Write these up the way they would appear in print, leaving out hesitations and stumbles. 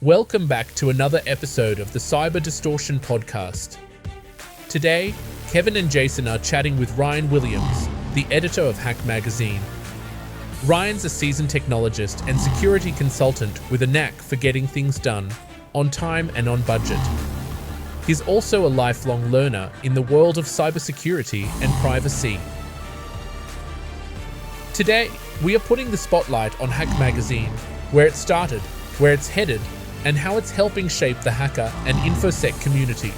Welcome back to another episode of the Cyber Distortion podcast. Today, Kevin and Jason are chatting with Ryan Williams, the editor of Hack Magazine. Ryan's a seasoned technologist and security consultant with a knack for getting things done, on time and on budget. He's also a lifelong learner in the world of cybersecurity and privacy. Today, we are putting the spotlight on Hack Magazine, where it started, where it's headed, and how it's helping shape the hacker and InfoSec community.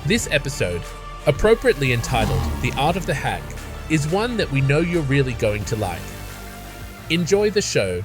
This episode, appropriately entitled The Art of the Hack, is one that we know you're really going to like. Enjoy the show.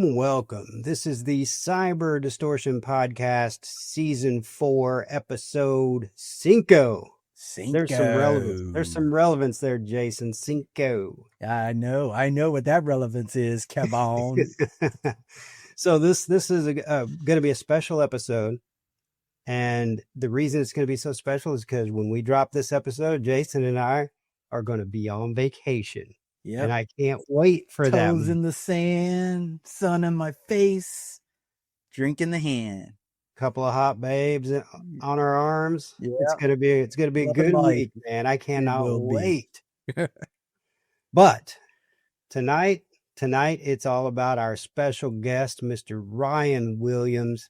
Welcome. This is the Cyber Distortion Podcast, Season 4, Episode Cinco. There's some relevance there, Jason. Cinco. I know what that relevance is, Kevon. So this is going to be a special episode. And the reason it's going to be so special is because when we drop this episode, Jason and I are going to be on vacation. Yep. And I can't wait for that. Toes in the sand, sun in my face, drink in the hand. Couple of hot babes on our arms. Yep. It's gonna be a good week, man. I cannot wait. But tonight it's all about our special guest, Mr. Ryan Williams,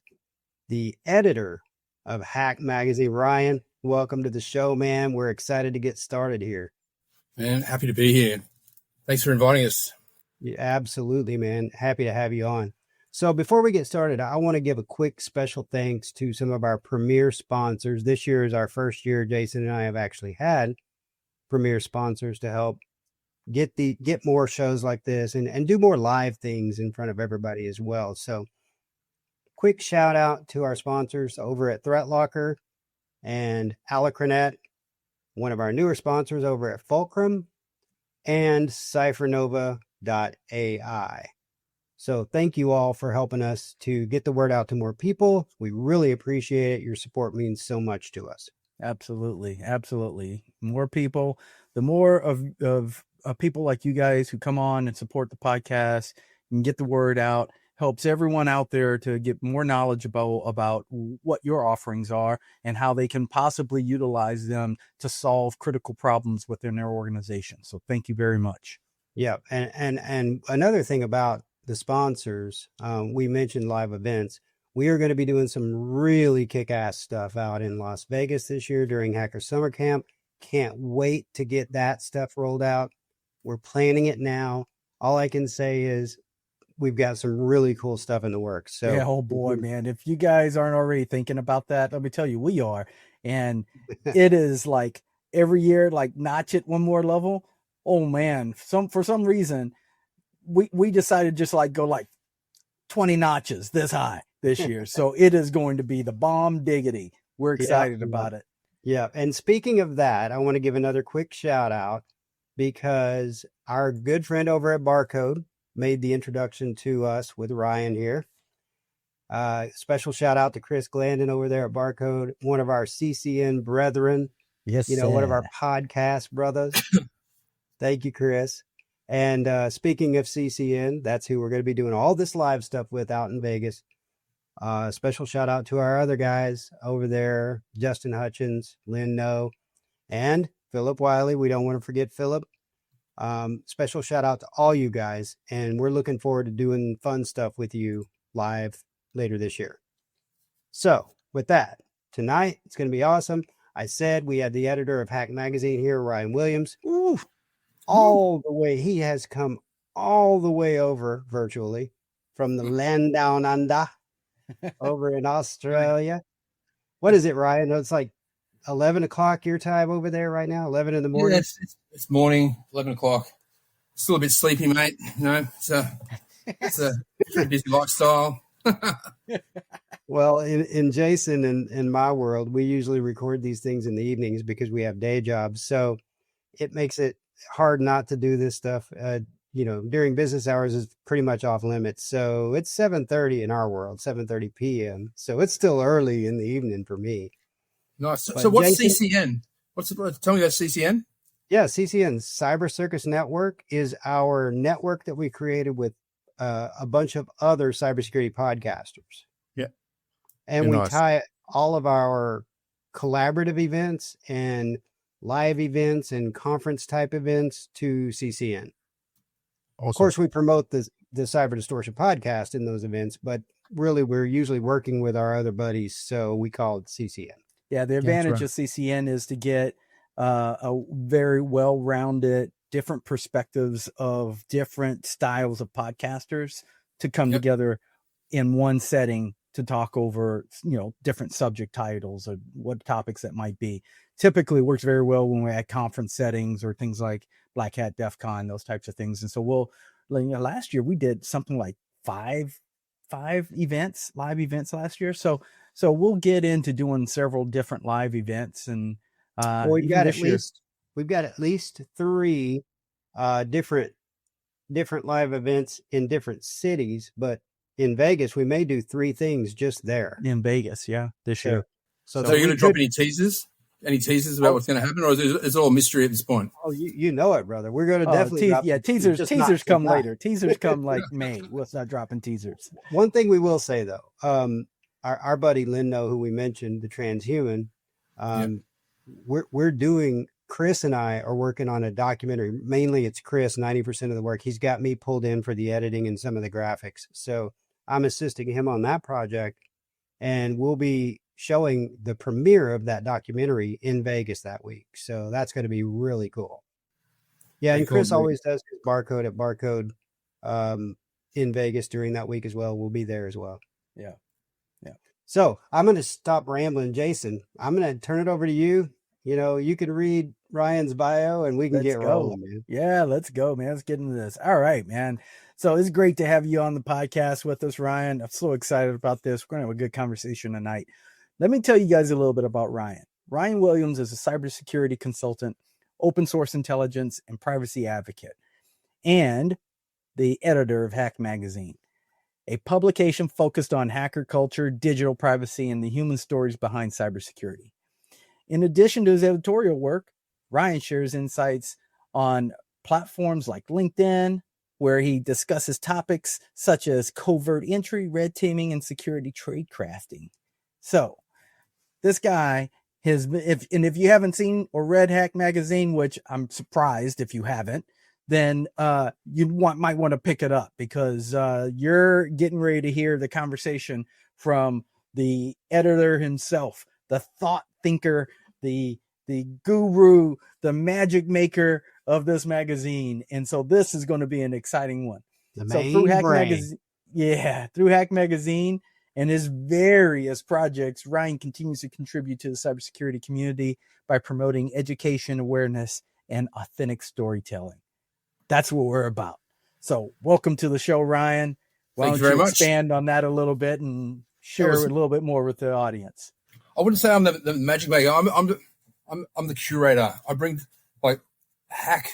the editor of Hack Magazine. Ryan, welcome to the show, man. We're excited to get started here. Man, happy to be here. Thanks for inviting us. Yeah, absolutely, man. Happy to have you on. So before we get started, I want to give a quick special thanks to some of our premier sponsors. This year is our first year Jason and I have actually had premier sponsors to help get more shows like this and do more live things in front of everybody as well. So quick shout out to our sponsors over at ThreatLocker and Alacronet, one of our newer sponsors over at Fulcrum, and CypherNova.ai. So thank you all for helping us to get the word out to more people. We really appreciate it. Your support means so much to us. Absolutely. More people, the more of people like you guys who come on and support the podcast and get the word out, helps everyone out there to get more knowledgeable about what your offerings are and how they can possibly utilize them to solve critical problems within their organization. So thank you very much. Yeah. And another thing about the sponsors, we mentioned live events. We are going to be doing some really kick-ass stuff out in Las Vegas this year during Hacker Summer Camp. Can't wait to get that stuff rolled out. We're planning it now. All I can say is we've got some really cool stuff in the works. So yeah, oh boy, man. If you guys aren't already thinking about that, let me tell you, we are. And it is like every year, like notch it one more level. Oh man. For some reason, we decided just like go like 20 notches this high this year. So it is going to be the bomb diggity. We're excited about it. Yeah. And speaking of that, I want to give another quick shout out because our good friend over at Barcode made the introduction to us with Ryan here. Special shout out to Chris Glandon over there at Barcode, one of our CCN brethren. Yes, one of our podcast brothers. Thank you, Chris. And speaking of CCN, that's who we're going to be doing all this live stuff with out in Vegas. Special shout out to our other guys over there, Justin Hutchins, Lynn No, and Philip Wiley. We don't want to forget Philip. Special shout out to all you guys. And we're looking forward to doing fun stuff with you live later this year. So with that, tonight, it's going to be awesome. I said we had the editor of Hack Magazine here, Ryan Williams. Ooh, all the way. He has come all the way over virtually from the land down under over in Australia. What is it, Ryan? It's like 11 o'clock your time over there right now, 11 in the morning. Yeah, it's morning, 11 o'clock. Still a bit sleepy, mate. You know, it's a busy lifestyle. Well, in Jason and my world, we usually record these things in the evenings because we have day jobs. So it makes it hard not to do this stuff. During business hours is pretty much off limits. So it's 7:30 in our world, 7:30 p.m. So it's still early in the evening for me. Nice. So what's Jason, CCN? Tell me about CCN. Yeah, CCN, Cyber Circus Network, is our network that we created with a bunch of other cybersecurity podcasters. Yeah. And we tie all of our collaborative events and live events and conference type events to CCN. Awesome. Of course, we promote the Cyber Distortion podcast in those events, but really we're usually working with our other buddies. So we call it CCN. Yeah. The advantage of CCN is to get a very well-rounded, different perspectives of different styles of podcasters to come together in one setting to talk over, different subject titles or what topics that might be. Typically works very well when we're at conference settings or things like Black Hat, DEF CON, those types of things. And so last year we did something like five events, live events last year. So we'll get into doing several different live events. And we've got at least 3 different live events in different cities, but in Vegas, we may do 3 things just there. In Vegas, this year. So are you going to drop any teasers? Any teasers about what's going to happen, or is it all mystery at this point? Oh, you know it, brother. We're going to definitely drop teasers come later. Teasers come like May. We'll start dropping teasers. One thing we will say, though, our buddy Lindo, who we mentioned, the transhuman, we're doing, Chris and I are working on a documentary. Mainly it's Chris, 90% of the work. He's got me pulled in for the editing and some of the graphics. So I'm assisting him on that project, and we'll be showing the premiere of that documentary in Vegas that week. So that's going to be really cool. Yeah. And Chris always does his barcode at Barcode in Vegas during that week as well. We'll be there as well. Yeah. So I'm going to stop rambling. Jason, I'm going to turn it over to you. You can read Ryan's bio and we can get rolling, man. Yeah, let's go, man. Let's get into this. All right, man. So it's great to have you on the podcast with us, Ryan. I'm so excited about this. We're going to have a good conversation tonight. Let me tell you guys a little bit about Ryan. Ryan Williams is a cybersecurity consultant, open source intelligence, and privacy advocate, and the editor of Hack Magazine, a publication focused on hacker culture, digital privacy, and the human stories behind cybersecurity. In addition to his editorial work, Ryan shares insights on platforms like LinkedIn, where he discusses topics such as covert entry, red teaming, and security trade crafting. So this guy if you haven't seen or read Hack Magazine, which I'm surprised if you haven't, then might want to pick it up, because you're getting ready to hear the conversation from the editor himself, the thought thinker, the guru, the magic maker of this magazine. And so this is going to be an exciting one. Through Hack Magazine and his various projects, Ryan continues to contribute to the cybersecurity community by promoting education, awareness, and authentic storytelling. That's what we're about. So welcome to the show, Ryan. Why don't you expand on that a little bit and share a little bit more with the audience? I wouldn't say I'm the magic maker. I'm the curator. I bring Hack.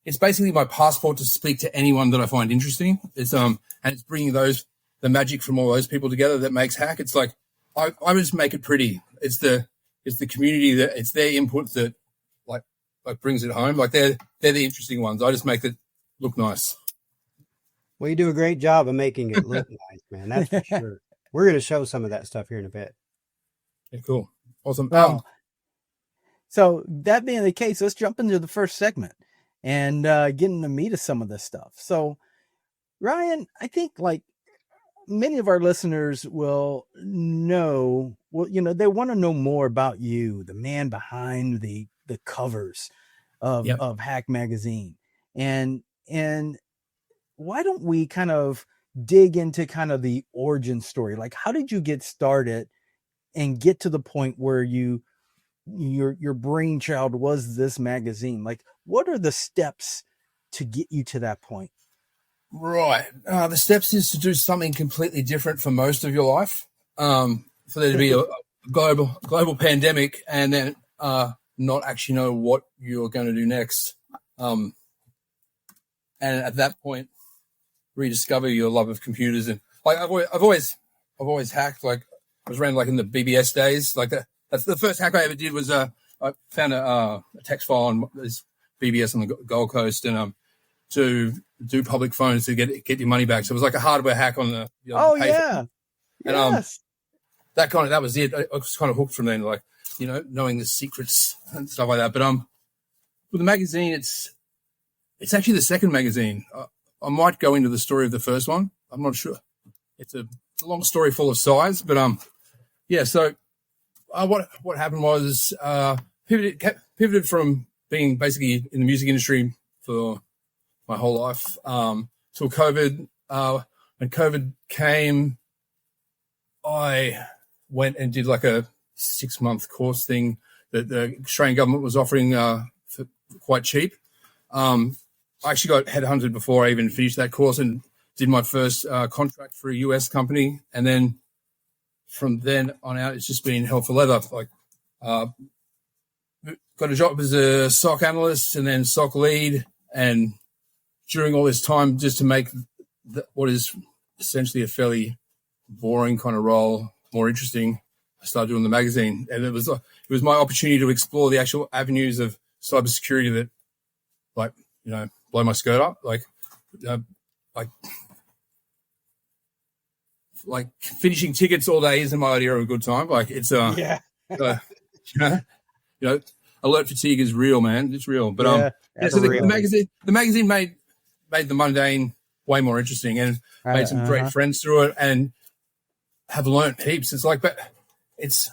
It's basically my passport to speak to anyone that I find interesting. It's and it's bringing the magic from all those people together that makes Hack. It's like I just make it pretty. It's the community, that it's their input that like brings it home. Like they're the interesting ones. I just make it look nice. Well, you do a great job of making it look nice, man. That's for sure. We're going to show some of that stuff here in a bit. Yeah, cool. Awesome. Well, so that being the case, let's jump into the first segment and get into the meat of some of this stuff. So, Ryan, I think like many of our listeners will know, they want to know more about you, the man behind the covers of Hack Magazine. And why don't we kind of dig into kind of the origin story? Like, how did you get started and get to the point where your brainchild was this magazine? Like, what are the steps to get you to that point? Right. The steps is to do something completely different for most of your life. For there to be a global pandemic and then not actually know what you're going to do next. And at that point, rediscover your love of computers. And like I've always hacked. Like I was around like in the BBS days. Like that's the first hack I ever did was I found a text file on this BBS on the Gold Coast and to do public phones to get your money back. So it was like a hardware hack on the yeah. And yes. That was it. I was kind of hooked from then, like, knowing the secrets and stuff like that. But with the magazine, it's actually the second magazine. I might go into the story of the first one. I'm not sure. It's a long story full of size, but yeah. So what happened was pivoted from being basically in the music industry for my whole life till COVID. When COVID came, I went and did like a 6-month course thing that the Australian government was offering for quite cheap. I actually got headhunted before I even finished that course and did my first contract for a US company. And then from then on out, it's just been hell for leather. Like, got a job as a SOC analyst and then SOC lead. And during all this time, just to make what is essentially a fairly boring kind of role more interesting, I started doing the magazine. And it was my opportunity to explore the actual avenues of cybersecurity that, like, blow my skirt up, like finishing tickets all day isn't my idea of a good time. Like it's alert fatigue is real, man. It's real. But so the magazine made the mundane way more interesting and made some great friends through it and have learned heaps. It's like, but it's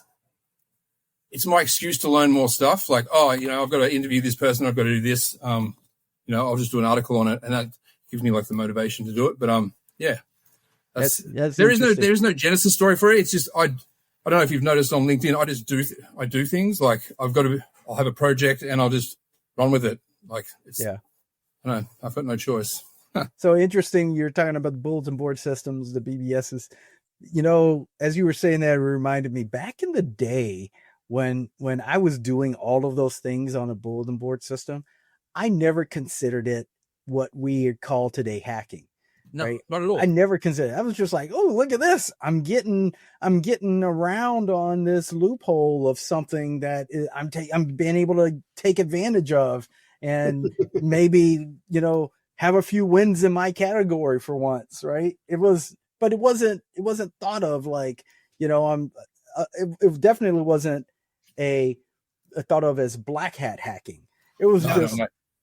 my excuse to learn more stuff. Like, I've got to interview this person. I've got to do this. I'll just do an article on it, and that gives me like the motivation to do it. But that's there is no genesis story for it. It's just I don't know if you've noticed on LinkedIn. I do things like I'll have a project and I'll just run with it. Like I don't know. I've got no choice. So interesting. You're talking about the bulletin board systems, the BBSs. As you were saying that, it reminded me back in the day when I was doing all of those things on a bulletin board system. I never considered it what we call today hacking. No, right? Not at all. I never considered it. I was just like, oh, look at this. I'm getting around on this loophole of something that I'm being able to take advantage of and maybe, have a few wins in my category for once. Right. It wasn't thought of like, it definitely wasn't thought of as black hat hacking. It was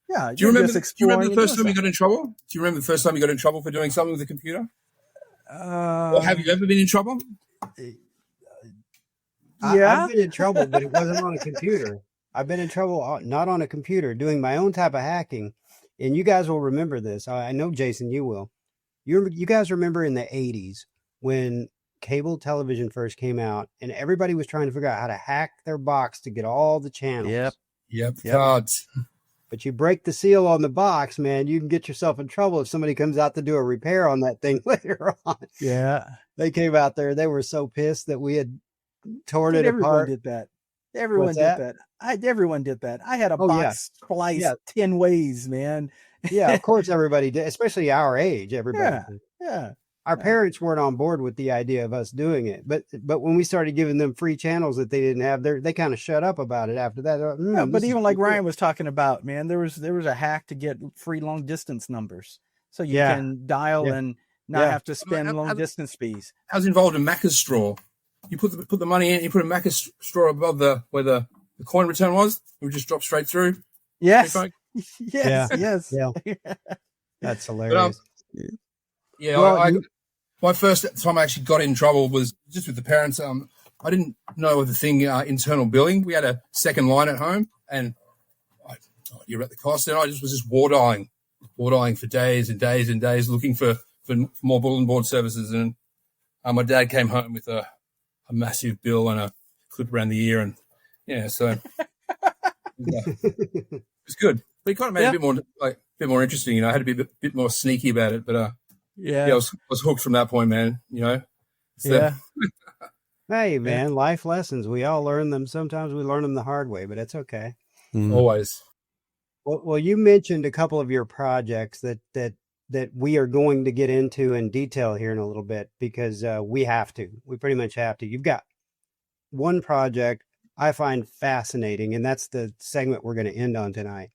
No. Do you remember the first time you got in trouble? Do you remember the first time you got in trouble for doing something with a computer? Or have you ever been in trouble? I've been in trouble, but it wasn't on a computer. I've been in trouble not on a computer, doing my own type of hacking. And you guys will remember this. I know, Jason, you will. You guys remember in the 80s when cable television first came out and everybody was trying to figure out how to hack their box to get all the channels. Yep. Cards. But you break the seal on the box, man, you can get yourself in trouble if somebody comes out to do a repair on that thing later on. Yeah. They came out there. They were so pissed that we had torn it apart. Everyone did that. Everyone did that. I had a box spliced 10 ways, man. Yeah, of course everybody did, especially our age. Everybody. Yeah. our parents weren't on board with the idea of us doing it, but when we started giving them free channels that they didn't have, they kind of shut up about it after that. Yeah, but even like Ryan was talking about, man, there was a hack to get free long distance numbers, so you can dial and not have to spend long distance fees. I was involved in Macca's straw. You put the money in, you put a Macca's straw above where the coin return was, it would just drop straight through. Yes. Yes. Yeah. That's hilarious. But, my first time I actually got in trouble was just with the parents. I didn't know of the thing, internal billing. We had a second line at home, and you read the cost, and I was just war dialing for days and days and days, looking for more bulletin board services. And my dad came home with a massive bill and a clip around the ear, and so it was good. But it kind of made it a bit more interesting. I had to be a bit more sneaky about it, but I was hooked from that point, man. Hey, man, life lessons. We all learn them. Sometimes we learn them the hard way, but it's okay. Always. Well, you mentioned a couple of your projects that we are going to get into in detail here in a little bit, because we pretty much have to. You've got one project I find fascinating, and that's the segment we're going to end on tonight.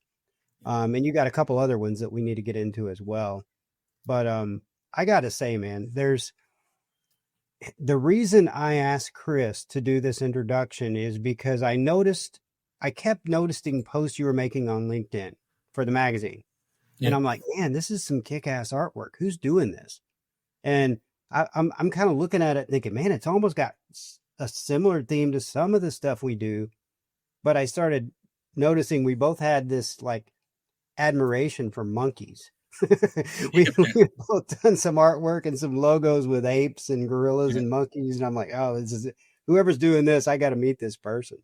And you got a couple other ones that we need to get into as well. But I got to say, man, the reason I asked Chris to do this introduction is because I kept noticing posts you were making on LinkedIn for the magazine. Yeah. And I'm like, man, this is some kick-ass artwork. Who's doing this? And I'm kind of looking at it thinking, man, it's almost got a similar theme to some of the stuff we do. But I started noticing we both had this like admiration for monkeys. We've both done some artwork and some logos with apes and gorillas and monkeys. And I'm like, oh, this is it. Whoever's doing this, I got to meet this person.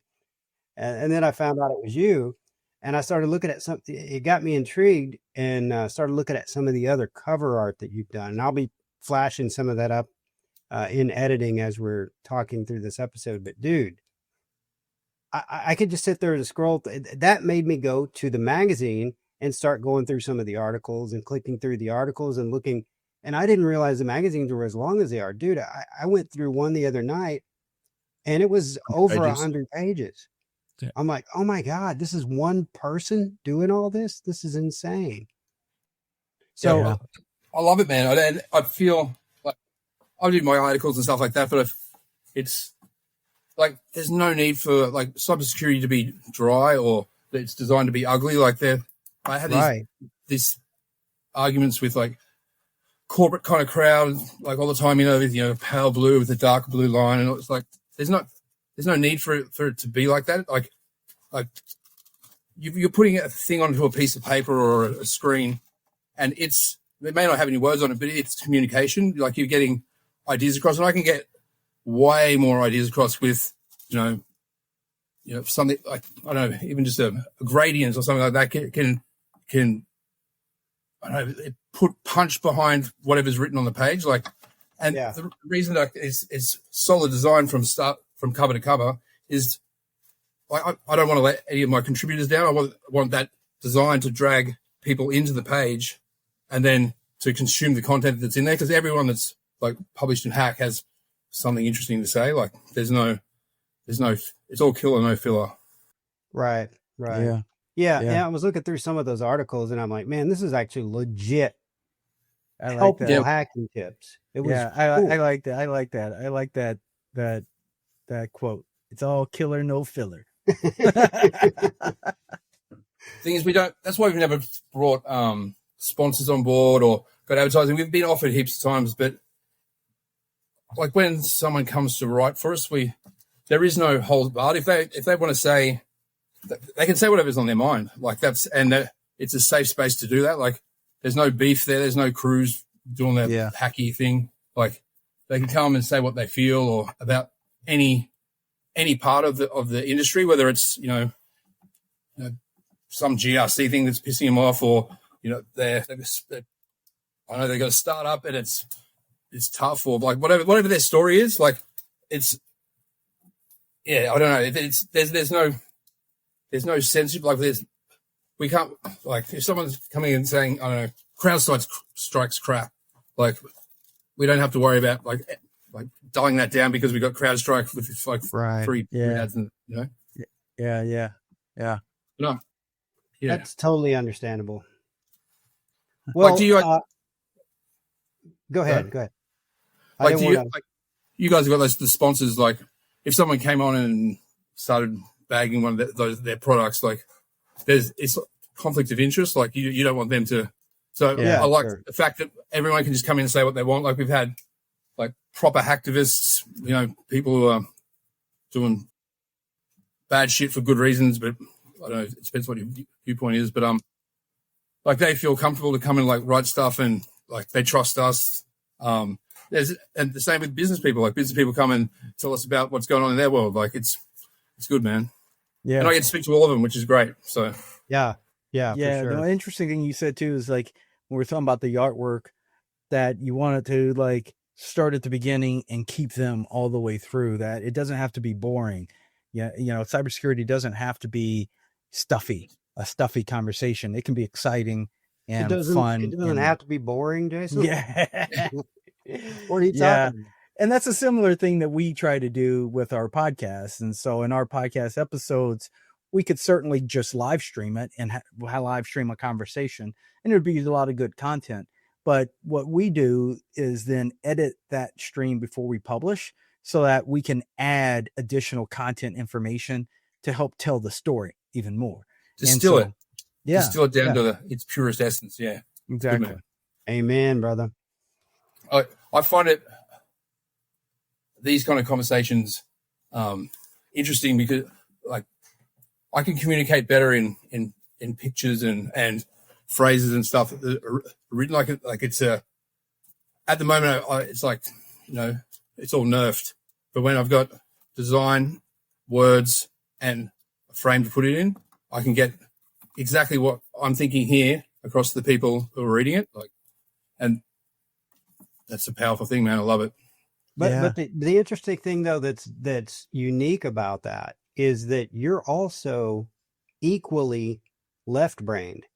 And then I found out it was you. And I started looking at something. It got me intrigued, and started looking at some of the other cover art that you've done. And I'll be flashing some of that up in editing as we're talking through this episode. But dude, I could just sit there and scroll. That made me go to the magazine and start going through some of the articles and clicking through the articles and looking. And I didn't realize the magazines were as long as they are. Dude, I went through one the other night, and it was over 100 pages. Yeah. I'm like, oh my God, this is one person doing all this? This is insane. So I love it, man. I feel like I do my articles and stuff like that, but it's like there's no need for like cybersecurity to be dry or that it's designed to be ugly. Like I had these arguments with like corporate kind of crowd, like all the time, with pale blue with a dark blue line, and it's like there's no need for it to be like that. Like you're putting a thing onto a piece of paper or a screen, and it may not have any words on it, but it's communication. Like you're getting ideas across, and I can get way more ideas across with something like, I don't know, even just a gradient or something like that can I don't know, put punch behind whatever's written on the page. Like, and the reason that is solid design from cover to cover is I don't want to let any of my contributors down. I want that design to drag people into the page and then to consume the content that's in there, because everyone that's like published in Hack has something interesting to say. Like there's no, it's all killer, no filler. Right. Yeah. I was looking through some of those articles, and I'm like, man, this is actually legit helpful hacking tips. It was cool. I like that. I like that quote. It's all killer, no filler. Thing is, that's why we've never brought sponsors on board or got advertising. We've been offered heaps of times, but like when someone comes to write for us, there is no hold barred. If they want to say, they can say whatever's on their mind. Like it's a safe space to do that. Like there's no beef there. There's no crews doing that hacky thing. Like they can come and say what they feel or about any part of the industry, whether it's some GRC thing that's pissing them off, or I know they got a startup and it's tough, or like whatever their story is. Like it's I don't know. There's no censorship. Like we can't, like if someone's coming and saying, I don't know, CrowdStrike strikes crap, like we don't have to worry about like dialing that down because we got CrowdStrike with like free ads and Yeah. No. Yeah. That's totally understandable. Well, Like, do you go ahead. Go ahead. Like, you guys have got the sponsors. Like, if someone came on and started bagging one of their products, like, it's conflict of interest. Like, you don't want them to. So I like the fact that everyone can just come in and say what they want. Like, we've had like proper hacktivists, people who are doing bad shit for good reasons, but I don't know. It depends what your viewpoint is, but like they feel comfortable to come and like write stuff and like they trust us. And the same with business people. Like business people come and tell us about what's going on in their world. Like it's good, man. Yeah, and I get to speak to all of them, which is great. So yeah. For sure. The interesting thing you said too is like when we're talking about the artwork, that you want it to like start at the beginning and keep them all the way through. That it doesn't have to be boring. Yeah, cybersecurity doesn't have to be a stuffy conversation. It can be exciting and fun. It doesn't have to be boring, Jason. Yeah. What are you talking about? And that's a similar thing that we try to do with our podcast. And so in our podcast episodes, we could certainly just live stream it and live stream a conversation, and there'd be a lot of good content. But what we do is then edit that stream before we publish so that we can add additional content information to help tell the story even more. Distill it down to its purest essence. Yeah, exactly. Amen, brother. I find these kind of conversations interesting because like I can communicate better in pictures and phrases and stuff written like it's at the moment it's like it's all nerfed, but when I've got design, words, and a frame to put it in, I can get exactly what I'm thinking here across to the people who are reading it. Like, and that's a powerful thing, man. I love it. But the interesting thing though that's unique about that is that you're also equally left-brained,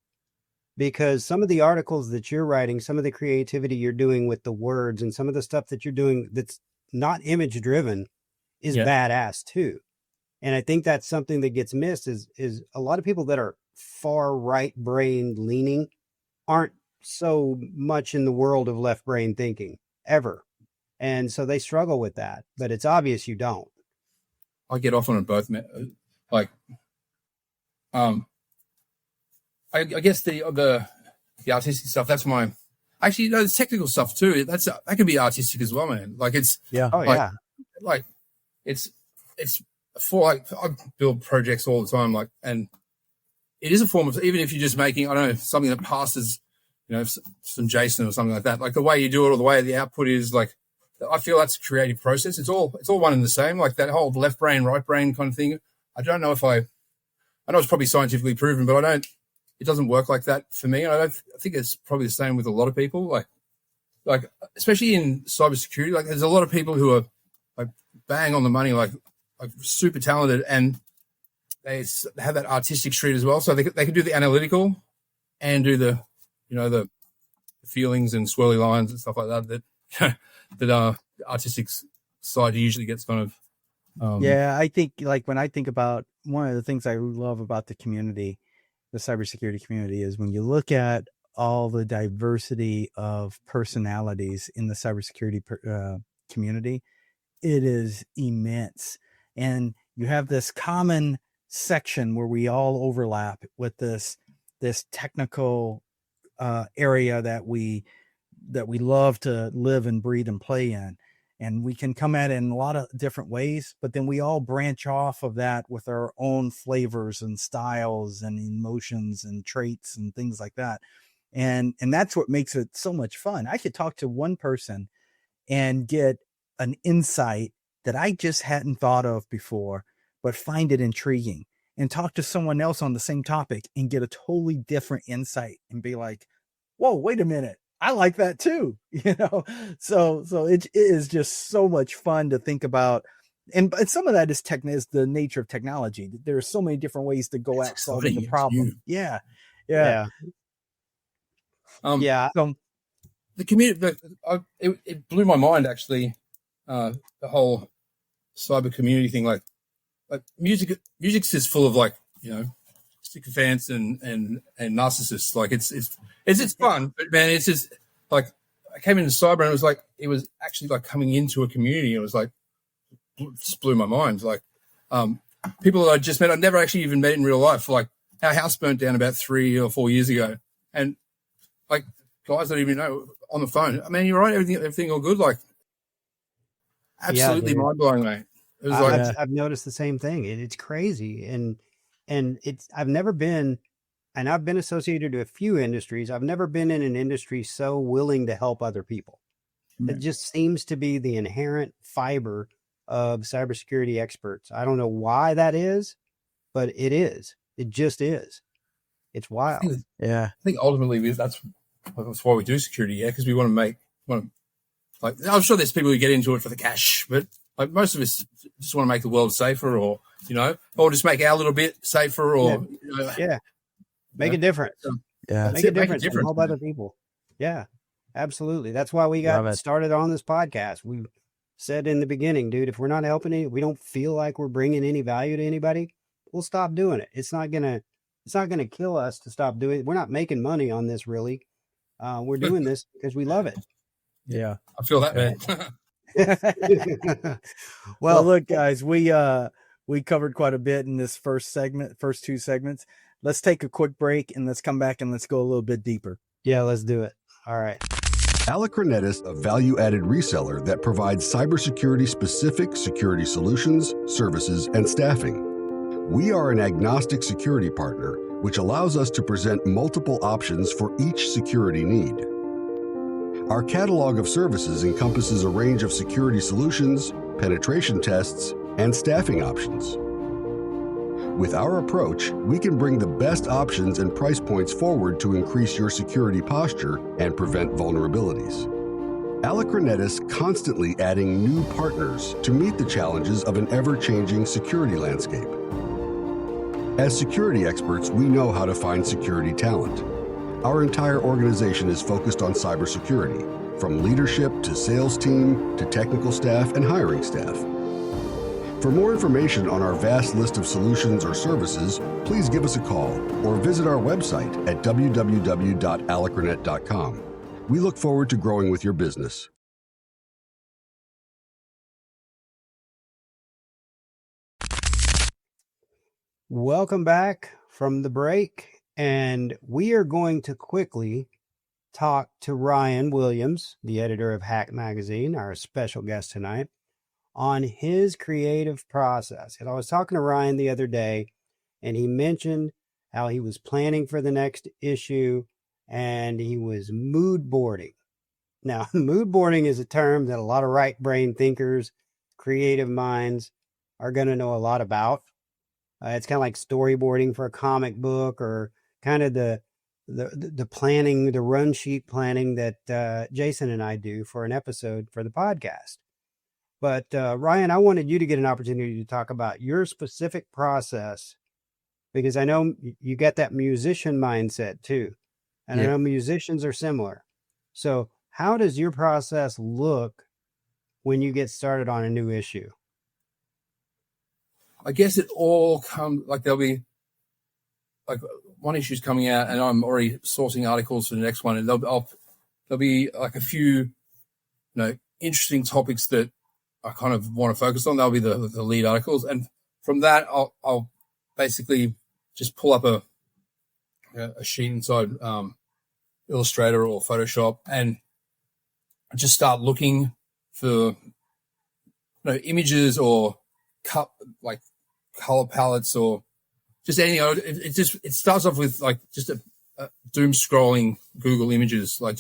because some of the articles that you're writing, some of the creativity you're doing with the words, and some of the stuff that you're doing that's not image driven is badass too. And I think that's something that gets missed is a lot of people that are far right brain leaning aren't so much in the world of left brain thinking ever. And so they struggle with that, but it's obvious you don't. I get off on it both, man. Like, I guess the artistic stuff, that's my, actually, the technical stuff too. That can be artistic as well, man. Like it's, like it's for like, I build projects all the time, like, and it is a form of, even if you're just making, I don't know, something that passes, some JSON or something like that. Like the way you do it or the way the output is, like, I feel that's a creative process. It's all one and the same. Like that whole left brain, right brain kind of thing. I don't know if I know it's probably scientifically proven, but it doesn't work like that for me. I think it's probably the same with a lot of people. Like especially in cybersecurity, like there's a lot of people who are like bang on the money, like super talented, and they have that artistic streak as well. So they can do the analytical and do the feelings and swirly lines and stuff like that that artistic side usually gets kind of. I think like when I think about one of the things I love about the community, the cybersecurity community, is when you look at all the diversity of personalities in the cybersecurity community, it is immense. And you have this common section where we all overlap with this technical area that we love to live and breathe and play in. And we can come at it in a lot of different ways, but then we all branch off of that with our own flavors and styles and emotions and traits and things like that. And that's what makes it so much fun. I could talk to one person and get an insight that I just hadn't thought of before, but find it intriguing, and talk to someone else on the same topic and get a totally different insight and be like, whoa, wait a minute, I like that too. So it is just so much fun to think about. And some of that is the nature of technology. There are so many different ways to go at solving the problem. Yeah. So the community, it blew my mind actually. The whole cyber community thing, like music's just full of like, sycophants and narcissists. Like it's fun, but man, it's just like I came into cyber and it was actually like coming into a community. It was like just blew my mind. Like people that I just met, I've never actually even met in real life. Like our house burnt down about 3 or 4 years ago, and like guys that I even know on the phone. I mean, you're right, everything all good. Like absolutely mind blowing, mate. It was I've noticed the same thing. It's crazy, and I've never been, and I've been associated to a few industries. I've never been in an industry so willing to help other people. It just seems to be the inherent fiber of cybersecurity experts. I don't know why that is, but it is. It just is. It's wild. Yeah. I think ultimately that's why we do security, because we want to like, I'm sure there's people who get into it for the cash, but like most of us just want to make the world safer, or just make our little bit safer, or make a difference. Make a difference and help other people. Yeah, absolutely. That's why we got started on this podcast. We said in the beginning, dude, if we're not helping we don't feel like we're bringing any value to anybody, we'll stop doing it. It's not gonna kill us to stop doing it. We're not making money on this, really. We're doing this because we love it. Yeah, I feel that, man. Well, look, guys, we covered quite a bit in this first 2 segments. Let's take a quick break and let's come back and let's go a little bit deeper. Yeah, let's do it. All right. Alacronetis, a value-added reseller that provides cybersecurity-specific security solutions, services, and staffing. We are an agnostic security partner, which allows us to present multiple options for each security need. Our catalog of services encompasses a range of security solutions, penetration tests, and staffing options. With our approach, we can bring the best options and price points forward to increase your security posture and prevent vulnerabilities. Alacronetis constantly adding new partners to meet the challenges of an ever-changing security landscape. As security experts, we know how to find security talent. Our entire organization is focused on cybersecurity, from leadership to sales team to technical staff and hiring staff. For more information on our vast list of solutions or services, please give us a call or visit our website at www.alacronet.com. We look forward to growing with your business. Welcome back from the break, and we are going to quickly talk to Ryan Williams, the editor of Hack Magazine, our special guest tonight, on his creative process. And I was talking to Ryan the other day, and he mentioned how he was planning for the next issue, and he was mood boarding. Now, mood boarding is a term that a lot of right brain thinkers, creative minds are going to know a lot about. It's kind of like storyboarding for a comic book, or kind of the planning, the run sheet planning that Jason and I do for an episode for the podcast. But Ryan, I wanted you to get an opportunity to talk about your specific process, because I know you got that musician mindset too. And I know musicians are similar. So how does your process look when you get started on a new issue? I guess it all comes, like there'll be like one issue's coming out and I'm already sourcing articles for the next one, and there'll be like a few interesting topics that I kind of want to focus on. That'll be the lead articles, and from that I'll basically just pull up a sheet inside Illustrator or Photoshop and just start looking for images or color palettes or just anything. It starts off with like just a doom scrolling Google images, and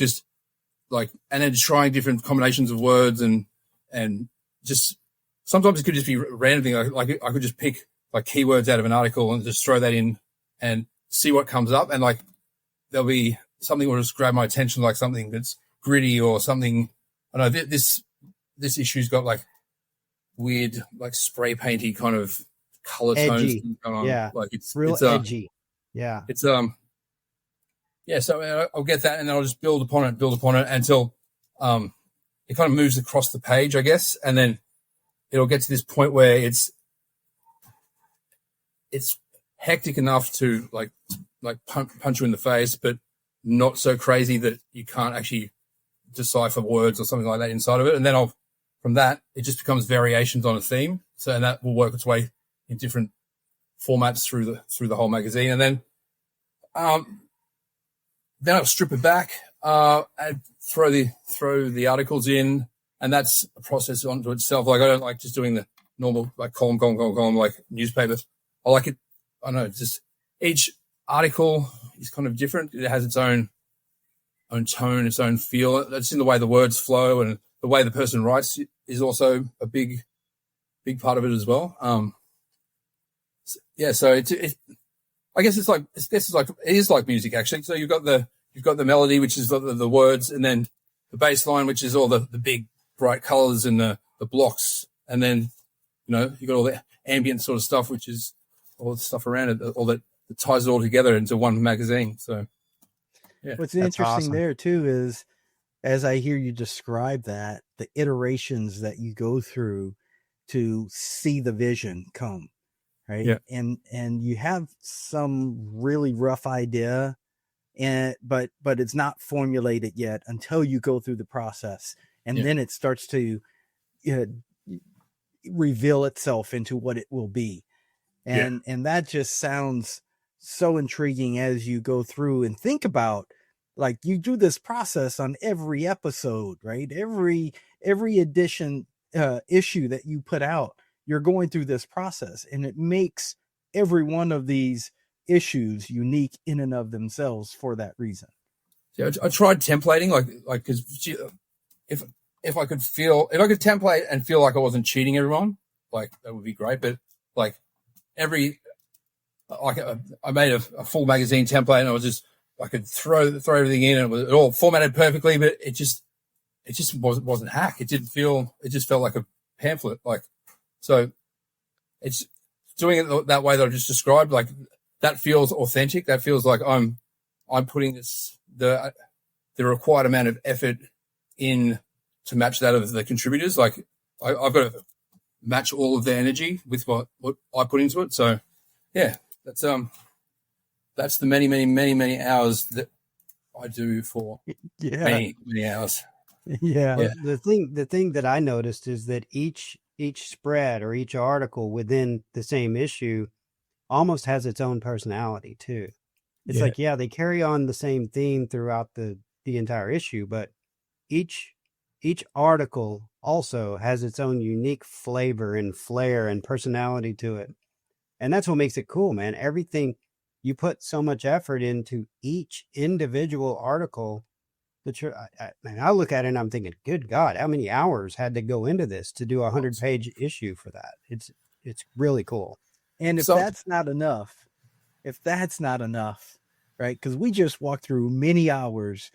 then trying different combinations of words and just sometimes it could just be random thing. Like I could just pick like keywords out of an article and just throw that in and see what comes up. And like there'll be something will just grab my attention, like something that's gritty or something. I know this issue's got like weird, like spray painty kind of color tones edgy. Going on. Yeah, like it's edgy. Yeah, it's So I'll get that, and then I'll just build upon it until it kind of moves across the page, I guess, and then it'll get to this point where it's hectic enough to like punch you in the face, but not so crazy that you can't actually decipher words or something like that inside of it. And then from that, it just becomes variations on a theme. So, and that will work its way in different formats through the whole magazine. And then I'll strip it back, and throw the articles in, and that's a process onto itself. Like, I don't like just doing the normal, like, column, like newspaper. I like it. I don't know, just each article is kind of different. It has its own tone, its own feel. That's in the way the words flow, and the way the person writes is also a big part of it as well. So I guess it is like music, actually. So you've got the melody, which is the words, and then the bass line, which is all the big bright colors and the blocks, and then you've got all the ambient sort of stuff, which is all the stuff around it, all that ties it all together into one magazine. So yeah, what's interesting there too is, as I hear you describe that, the iterations that you go through to see the vision come, right? Yeah. And you have some really rough idea, but it's not formulated yet until you go through the process, and then it starts to reveal itself into what it will be. And that just sounds so intriguing as you go through and think about, like, you do this process on every episode, right? Every edition issue that you put out, you're going through this process, and it makes every one of these issues unique in and of themselves for that reason. Yeah, I tried templating, like because if I could template and feel like I wasn't cheating everyone, like, that would be great. But like I made a full magazine template, and I could throw everything in, and it was all formatted perfectly, but it just wasn't hack. It just felt like a pamphlet. Like, so it's doing it that way that I just described, like, that feels authentic. That feels like I'm putting the required amount of effort in to match that of the contributors. Like, I've got to match all of their energy with what I put into it. So yeah, that's the many hours that I do for many hours. Yeah. Well, the thing that I noticed is that each spread or each article within the same issue almost has its own personality too. It's like, they carry on the same theme throughout the entire issue, but each article also has its own unique flavor and flair and personality to it. And that's what makes it cool, man. Everything, you put so much effort into each individual article that I look at it and I'm thinking, good God, how many hours had to go into this to do a 100-page issue for that? It's really cool. And if that's not enough, right? Because we just walked through many hours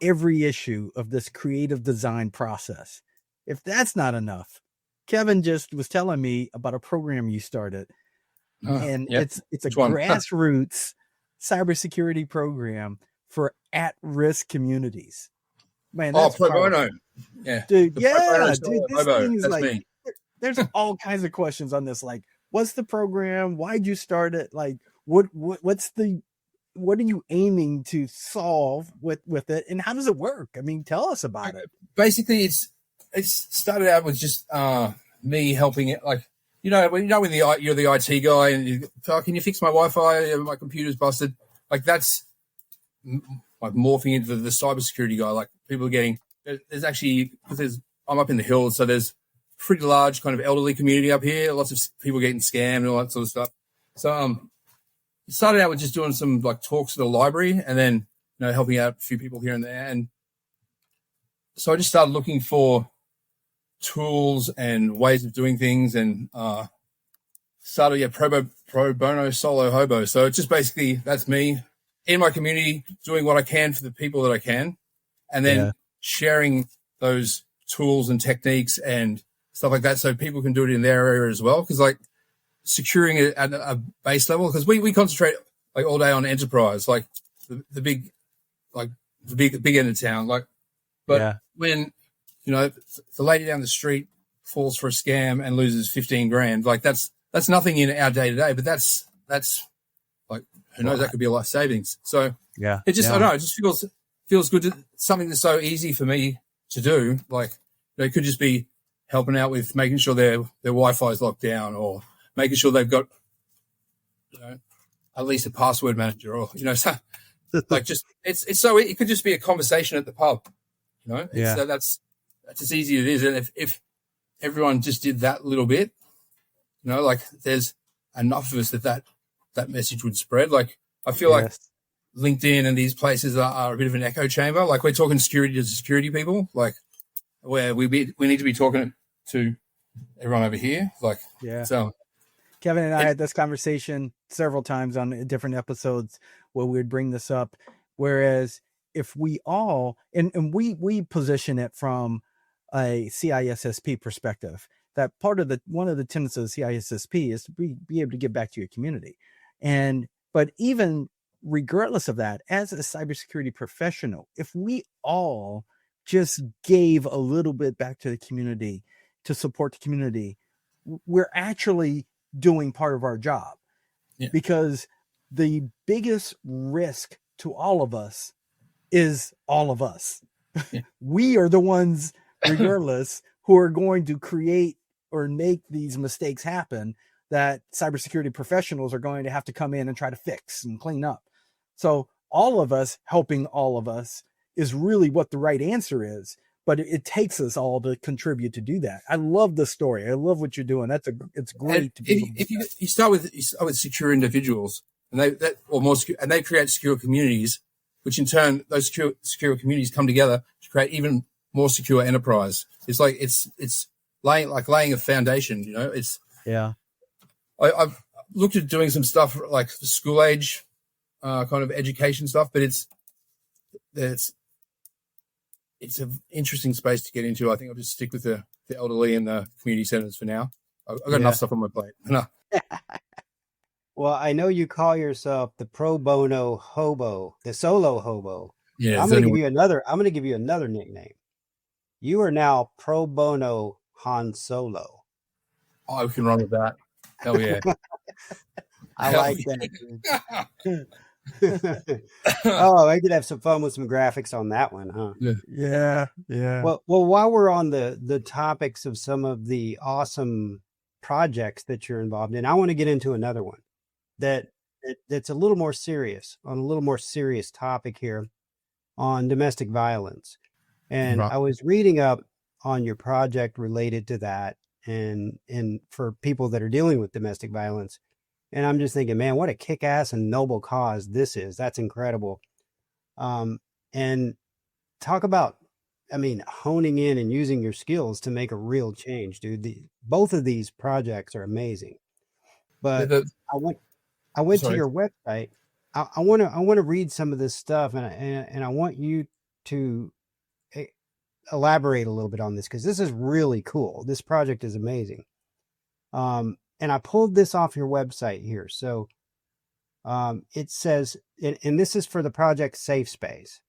every issue of this creative design process. If that's not enough, Kevin just was telling me about a program you started, and it's a grassroots cybersecurity program for at-risk communities. Man, that's pro bono. Yeah, dude. This thing is that's like, me. There's all kinds of questions on this. Like, what's the program? Why'd you start it? Like, what are you aiming to solve with it, and how does it work? I mean, tell us about it. Basically, it's started out with just me helping it. Like, when you're the IT guy and can you fix my Wi-Fi? My computer's busted. Like, that's like morphing into the cybersecurity guy. Like, people are getting, there's actually, because I'm up in the hills, so there's pretty large kind of elderly community up here. Lots of people getting scammed and all that sort of stuff. So it started out with just doing some like talks at the library, and then helping out a few people here and there. And so I just started looking for tools and ways of doing things, and started pro bono solo hobo. So it's just basically, that's me in my community doing what I can for the people that I can, and then sharing those tools and techniques and stuff like that so people can do it in their area as well. Because like securing it at a base level, because we concentrate like all day on enterprise. Like the big, like the big end of town. Like, but when, you know, the lady down the street falls for a scam and loses 15 grand, like that's nothing in our day to day, but that's like, who knows, that could be a life savings. So it just, I don't know, it just feels good something that's so easy for me to do. Like, you know, it could just be helping out with making sure their Wi-Fi is locked down, or making sure they've got, you know, at least a password manager, or, you know, so, like, just it's so it could just be a conversation at the pub, you know. So that's as easy as it is. And if everyone just did that little bit, you know, like, there's enough of us that message would spread. Like, I feel like LinkedIn and these places are a bit of an echo chamber. Like, we're talking security to security people, like, where we need to be talking to everyone over here. Like, so Kevin and I had this conversation several times on different episodes where we would bring this up. Whereas if we all, and we position it from a CISSP perspective, that one of the tenets of the CISSP is to be able to give back to your community. But even regardless of that, as a cybersecurity professional, if we all just gave a little bit back to the community to support the community, we're actually doing part of our job. Because the biggest risk to all of us is all of us. We are the ones, regardless, who are going to create or make these mistakes happen that cybersecurity professionals are going to have to come in and try to fix and clean up. So all of us helping all of us is really what the right answer is, but it takes us all to contribute to do that. I love the story. I love what you're doing. It's great to be. If you start with secure individuals, and they create secure communities, which in turn those secure communities come together to create even more secure enterprise. It's like it's laying a foundation. You know, it's I've looked at doing some stuff like the school age kind of education stuff, but it's an interesting space to get into. I think I'll just stick with the elderly and the community centers for now. I've got enough stuff on my plate. No. Well, I know you call yourself the pro bono hobo, the solo hobo. Yeah, I'm going to give you another nickname. You are now pro bono Han Solo. Oh, we can run with that. Hell yeah. I like that. Oh, I could have some fun with some graphics on that one, huh? Yeah. Well, while we're on the topics of some of the awesome projects that you're involved in, I want to get into another one that's a little more serious, on a little more serious topic here on domestic violence. And I was reading up on your project related to that, and for people that are dealing with domestic violence. And I'm just thinking, man, what a kick-ass and noble cause this is. That's incredible. And talk about, honing in and using your skills to make a real change, dude. Both of these projects are amazing. But I went to your website. I want to read some of this stuff, and I want you to elaborate a little bit on this, because this is really cool. This project is amazing. And I pulled this off your website here. So it says, and this is for the project Safe Space.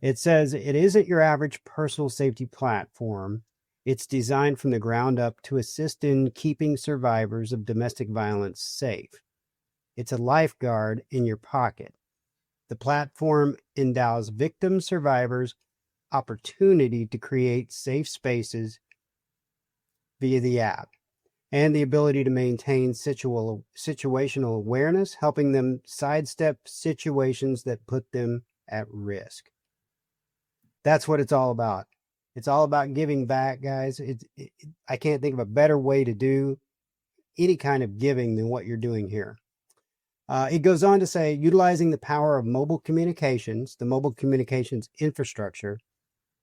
It says, it isn't your average personal safety platform. It's designed from the ground up to assist in keeping survivors of domestic violence safe. It's a lifeguard in your pocket. The platform endows victim survivors opportunity to create safe spaces via the app, and the ability to maintain situational awareness, helping them sidestep situations that put them at risk. That's what it's all about. It's all about giving back, guys. I can't think of a better way to do any kind of giving than what you're doing here. It goes on to say, utilizing the power of mobile communications, the mobile communications infrastructure,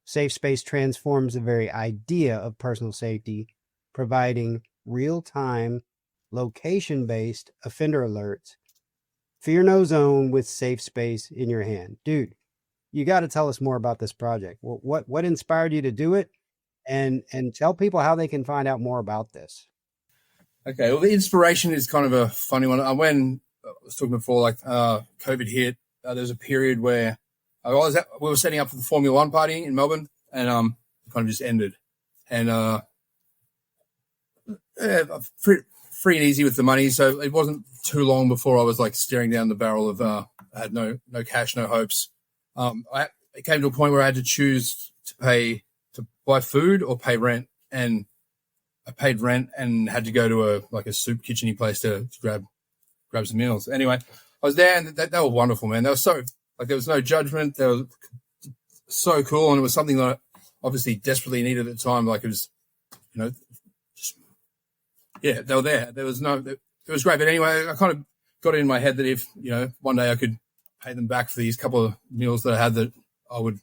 Safe Space transforms the very idea of personal safety, providing real-time, location-based offender alerts. Fear no zone with Safe Space in your hand. Dude, you got to tell us more about this project. What inspired you to do it? And tell people how they can find out more about this. Okay, well, the inspiration is kind of a funny one. When I was talking before, like COVID hit, there was a period where we were setting up for the Formula One party in Melbourne, and it kind of just ended. And free and easy with the money, so it wasn't too long before I was like staring down the barrel of I had no cash, no hopes. It came to a point where I had to choose to buy food or pay rent, and I paid rent and had to go to a soup kitchen-y place to grab some meals. Anyway, I was there, and they were wonderful, man. They were so there was no judgment. They were so cool, and it was something that I obviously desperately needed at the time. Like it was, they were there. It was great. But anyway, I kind of got it in my head that if, one day I could pay them back for these couple of meals that I had, that I would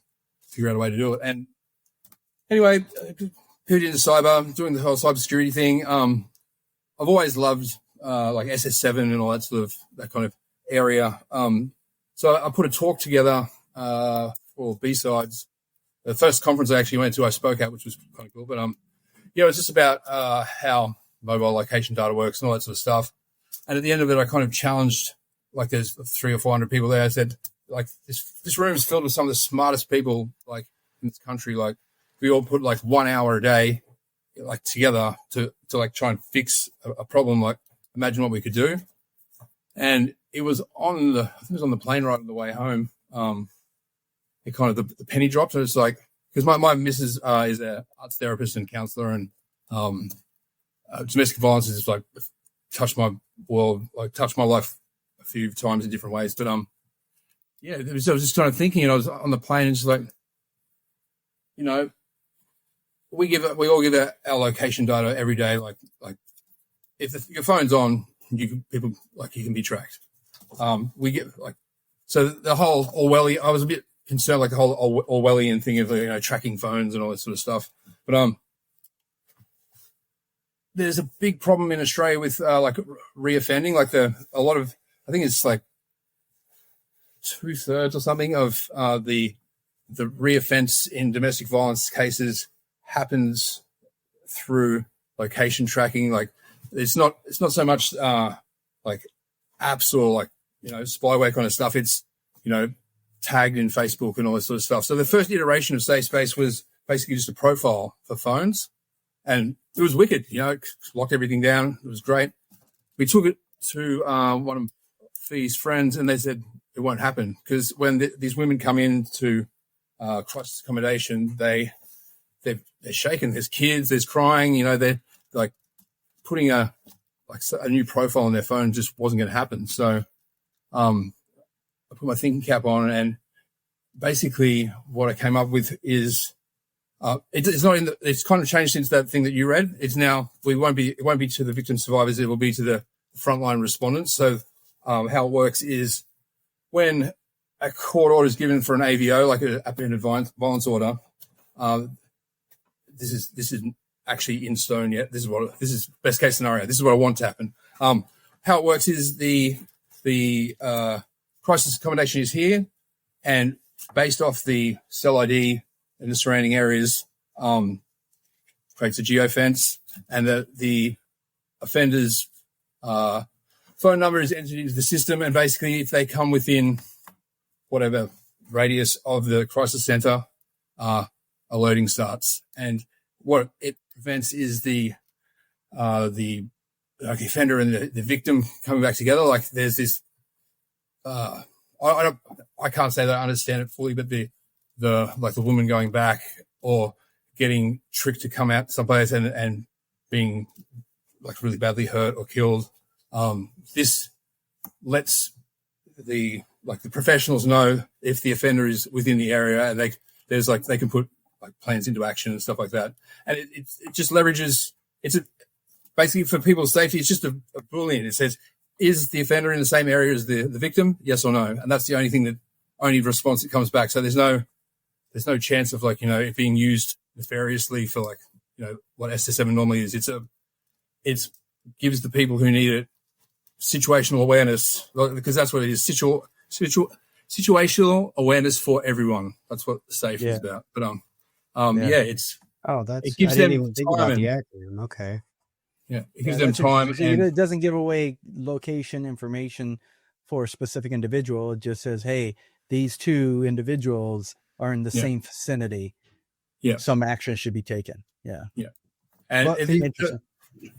figure out a way to do it. And anyway, pivoted into cyber, doing the whole cybersecurity thing. I've always loved like SS7 and all that kind of area. So I put a talk together for B-Sides. The first conference I actually went to, I spoke at, which was kind of cool. But it was just about how mobile location data works and all that sort of stuff. And at the end of it, I kind of challenged, like there's 300 or 400 people there. I said, like, this room is filled with some of the smartest people, like, in this country. Like, we all put like 1 hour a day, like, together to like try and fix a problem. Like, imagine what we could do. And it was on the plane ride on the way home. It kind of the penny dropped, and it's like, because my missus is an arts therapist and counselor, and domestic violence has like touched my world, like touched my life a few times in different ways. But I was just kind of thinking, and I was on the plane, and just like, we all give our location data every day. Like if your phone's on, you can be tracked. We get like, so the whole Orwellian, I was a bit concerned, like the whole Orwellian thing of tracking phones and all that sort of stuff. But there's a big problem in Australia with like reoffending. Like I think it's like 2/3 or something of the reoffense in domestic violence cases happens through location tracking. Like it's not so much like apps or like spyware kind of stuff. It's tagged in Facebook and all this sort of stuff. So the first iteration of Safe Space was basically just a profile for phones, and it was wicked. It locked everything down. It was great. We took it to one of Fee's friends, and they said it won't happen, because when these women come into crisis accommodation, they're shaken. There's kids, there's crying. They're like putting a new profile on their phone just wasn't going to happen. So I put my thinking cap on, and basically what I came up with is it's not in it's kind of changed since that thing that you read. It's now it won't be to the victim survivors, it will be to the frontline respondents. So how it works is, when a court order is given for an AVO, like an apprehended violence order, this is actually in stone yet. This is best case scenario. This is what I want to happen. How it works is the crisis accommodation is here, and based off the cell ID in the surrounding areas, creates a geofence, and the offender's phone number is entered into the system, and basically if they come within whatever radius of the crisis center, alerting starts. And what it prevents is the offender and the victim coming back together. Like there's this, I can't say that I understand it fully, but the woman going back or getting tricked to come out someplace and being like really badly hurt or killed. This lets the professionals know if the offender is within the area, and they can put like plans into action and stuff like that. And it just leverages, basically for people's safety, it's just a Boolean. It says, is the offender in the same area as the victim? Yes or no? And that's the only response that comes back. So there's no chance of it being used nefariously for what SS7 normally is. It gives the people who need it situational awareness, because that's what it is. Situational awareness for everyone. That's what SAFE is about. But it gives I them didn't even think time about the acronym. Okay. Yeah, it gives them time. It doesn't give away location information for a specific individual. It just says, hey, these two individuals are in the same vicinity. Yeah. Some action should be taken. Yeah. Yeah. And Well, Interesting.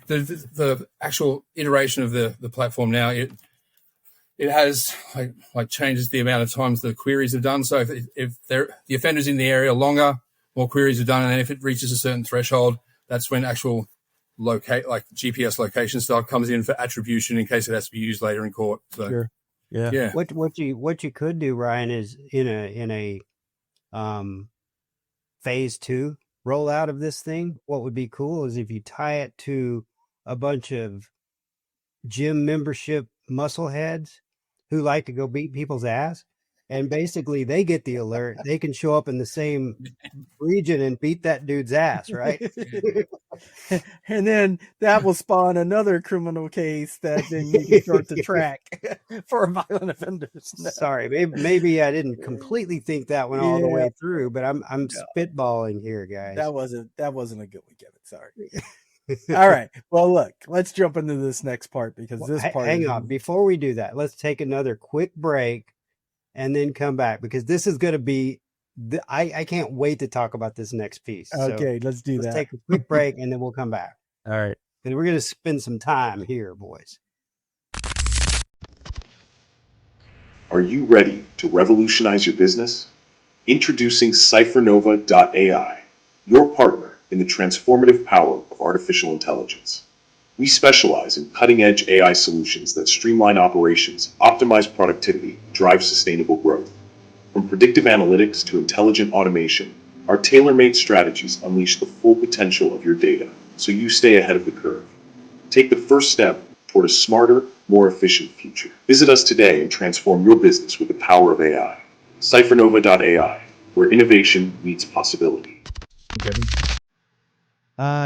the actual iteration of the platform now, it has like changes the amount of times the queries are done. So if the offender's in the area longer, more queries are done. And then if it reaches a certain threshold, that's when actual GPS location stuff comes in for attribution in case it has to be used later in court. So, Sure. Yeah. What you could do, Ryan, is in a phase 2 rollout of this thing. What would be cool is if you tie it to a bunch of gym membership muscle heads who like to go beat people's ass, and basically they get the alert. They can show up in the same region and beat that dude's ass, right? And then that will spawn another criminal case that then you can start to track for violent offenders. No. Sorry, maybe I didn't completely think that one all the way through, but I'm spitballing here, guys. That wasn't a good one, Kevin. Sorry. All right. Well, look, let's jump into this next part because this part. Hang on, before we do that, let's take another quick break and then come back because this is going to be. I can't wait to talk about this next piece. Okay, let's do that. Let's take a quick break and then we'll come back. All right. And we're going to spend some time here, boys. Are you ready to revolutionize your business? Introducing CypherNova.ai, your partner in the transformative power of artificial intelligence. We specialize in cutting-edge AI solutions that streamline operations, optimize productivity, drive sustainable growth. From predictive analytics to intelligent automation, our tailor-made strategies unleash the full potential of your data so you stay ahead of the curve. Take the first step toward a smarter, more efficient future. Visit us today and transform your business with the power of AI. CypherNova.ai, where innovation meets possibility.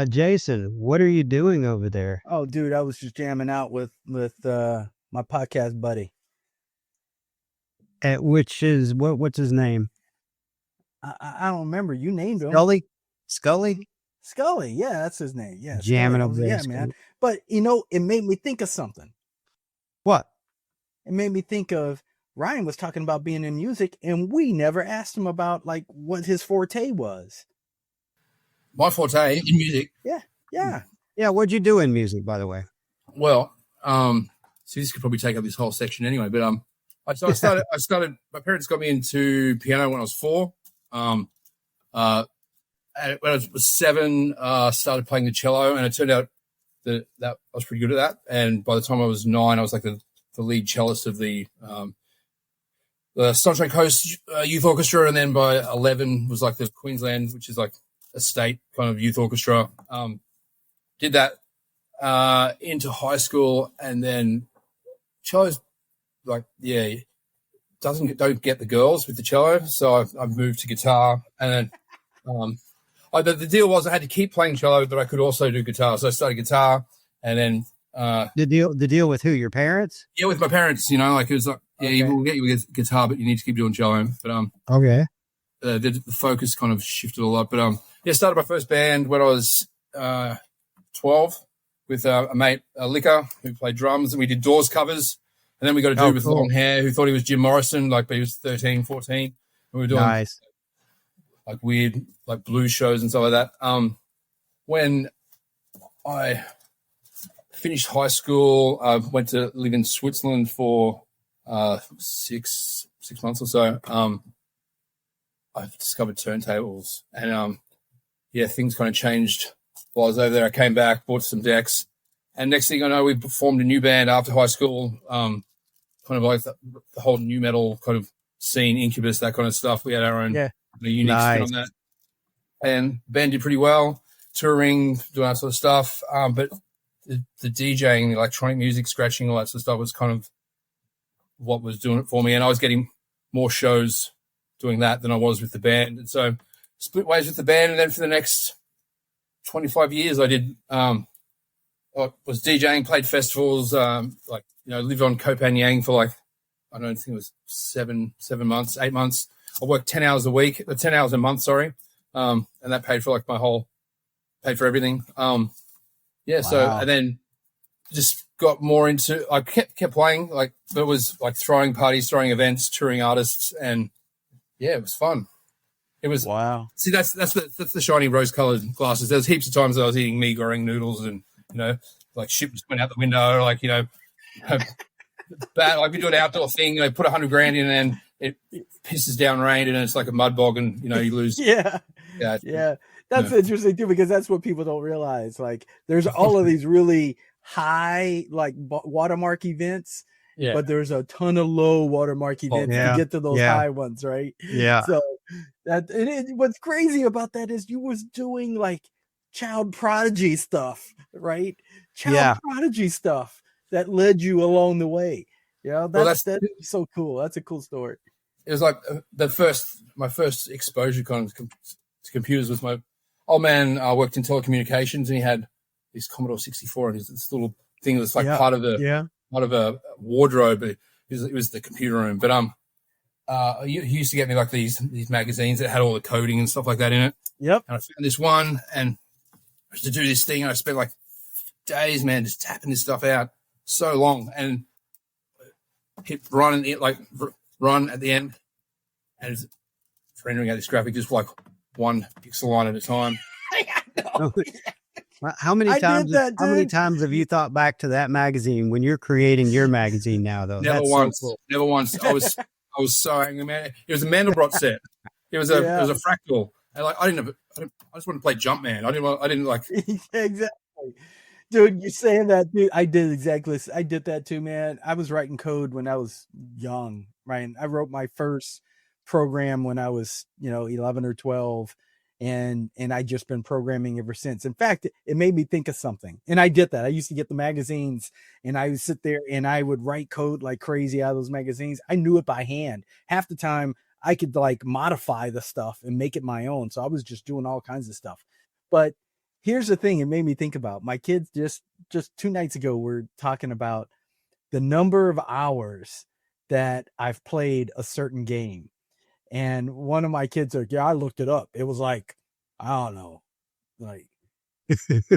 Jason, what are you doing over there? Oh, dude, I was just jamming out with my podcast buddy. Which is what's his name? I don't remember. You named him. Scully? Scully. Yeah, that's his name. Yeah. Jamming over there. Yeah, man. But it made me think of something. What? It made me think of Ryan was talking about being in music, and we never asked him about like what his forte was. My forte in music. Yeah. What'd you do in music, by the way? Well, so this could probably take up this whole section anyway, but I started. My parents got me into piano when I was 4. And when I was 7, started playing the cello, and it turned out that I was pretty good at that. And by the time I was 9, I was like the lead cellist of the Sunshine Coast Youth Orchestra, and then by 11 was like the Queensland, which is like a state kind of youth orchestra. Did that into high school, and then cello's like don't get the girls with the cello, so I moved to guitar, and then the deal was I had to keep playing cello, but I could also do guitar, so I started guitar, and then the deal with who? Your parents? Yeah, with my parents. Like it was like, okay. We'll get you a guitar, but you need to keep doing cello. But okay, the focus kind of shifted a lot. But started my first band when I was 12 with a mate, Liquor, who played drums, and we did Doors covers. And then we got a dude with long hair who thought he was Jim Morrison, but he was 13, 14. And we were doing like weird like blues shows and stuff like that. When I finished high school, I went to live in Switzerland for 6 months or so. I discovered turntables, and things kind of changed while I was over there. I came back, bought some decks, and next thing I know, we formed a new band after high school. Kind of like the whole new metal kind of scene, Incubus, that kind of stuff. We had our own unique spin on that. And the band did pretty well, touring, doing that sort of stuff. But the DJing, the electronic music, scratching, all that sort of stuff was kind of what was doing it for me. And I was getting more shows doing that than I was with the band. And so split ways with the band. And then for the next 25 years, I did, I was DJing, played festivals, lived on Koh Phangan for like, I don't think it was 7 months, 8 months. I worked 10 hours a week, 10 hours a month, sorry. And that paid for like paid for everything. So, and then just got more into, I kept playing, like, there was like throwing parties, throwing events, touring artists, and yeah, it was fun. It was, wow. See, that's the shiny rose-colored glasses. There's heaps of times that I was eating mee goreng noodles, and like shit just went out the window, like bad. Like we do an outdoor thing, put $100,000 in, and it pisses down rain, and it's like a mud bog, and you lose. Yeah. That's interesting too, because that's what people don't realize. Like, there's all of these really high like watermark events, but there's a ton of low watermark events to get to those high ones, right? Yeah. So what's crazy about that is you was doing like child prodigy stuff, right? Prodigy stuff that led you along the way. That's so cool. That's a cool story. It was like my first exposure kind of to computers was my old man worked in telecommunications, and he had this Commodore 64 and this little thing that was like part of a wardrobe. It was the computer room. But he used to get me like these magazines that had all the coding and stuff like that in it. Yep. And I found this one, and I used to do this thing, and I spent like days, man, just tapping this stuff out so long, and hit run at the end, and it's rendering out this graphic just like one pixel line at a time. How many times have you thought back to that magazine when you're creating your magazine now, though? Never once. Never once. I was so angry, man. It was a Mandelbrot set. It was a fractal. And like I just wanted to play Jumpman. I didn't like exactly. Dude, you're saying that, dude. I did that too, man. I was writing code when I was young, right? I wrote my first program when I was, 11 or 12. And I just been programming ever since. In fact, it made me think of something. And I did that. I used to get the magazines, and I would sit there and I would write code like crazy out of those magazines. I knew it by hand. Half the time I could like modify the stuff and make it my own. So I was just doing all kinds of stuff. But here's the thing it made me think about. My kids just 2 nights ago were talking about the number of hours that I've played a certain game. And one of my kids are, I looked it up. It was like, I don't know, like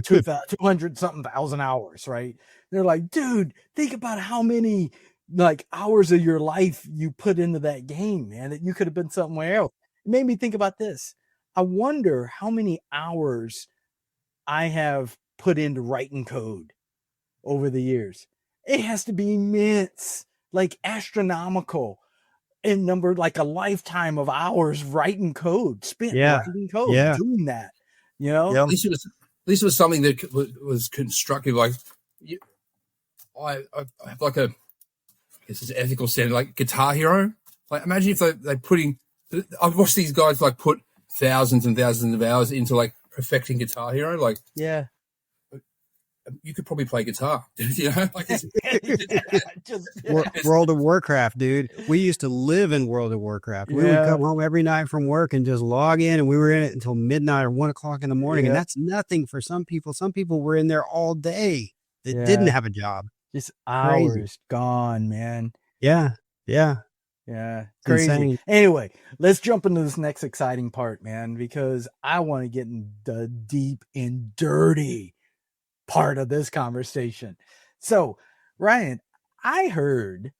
200 something thousand hours, right? They're like, dude, think about how many like hours of your life you put into that game, man, that you could have been somewhere else. It made me think about this. I wonder how many hours I have put into writing code over the years. It has to be immense, like astronomical. In number, like a lifetime of hours writing code, writing code, doing that, At least it was something that was constructive. Like, I have like this is ethical standard, like Guitar Hero. Like, imagine if they putting. I've watched these guys like put thousands and thousands of hours into like perfecting Guitar Hero. Like, you could probably play guitar, like World of Warcraft, dude. We used to live in World of Warcraft. We would come home every night from work and just log in, and we were in it until midnight or 1 o'clock in the morning. And that's nothing for some people. Some people were in there all day that didn't have a job. Just hours gone, man. Yeah. Crazy. Insane. Anyway, let's jump into this next exciting part, man, because I want to get in the deep and dirty part of this conversation. So, Ryan, I heard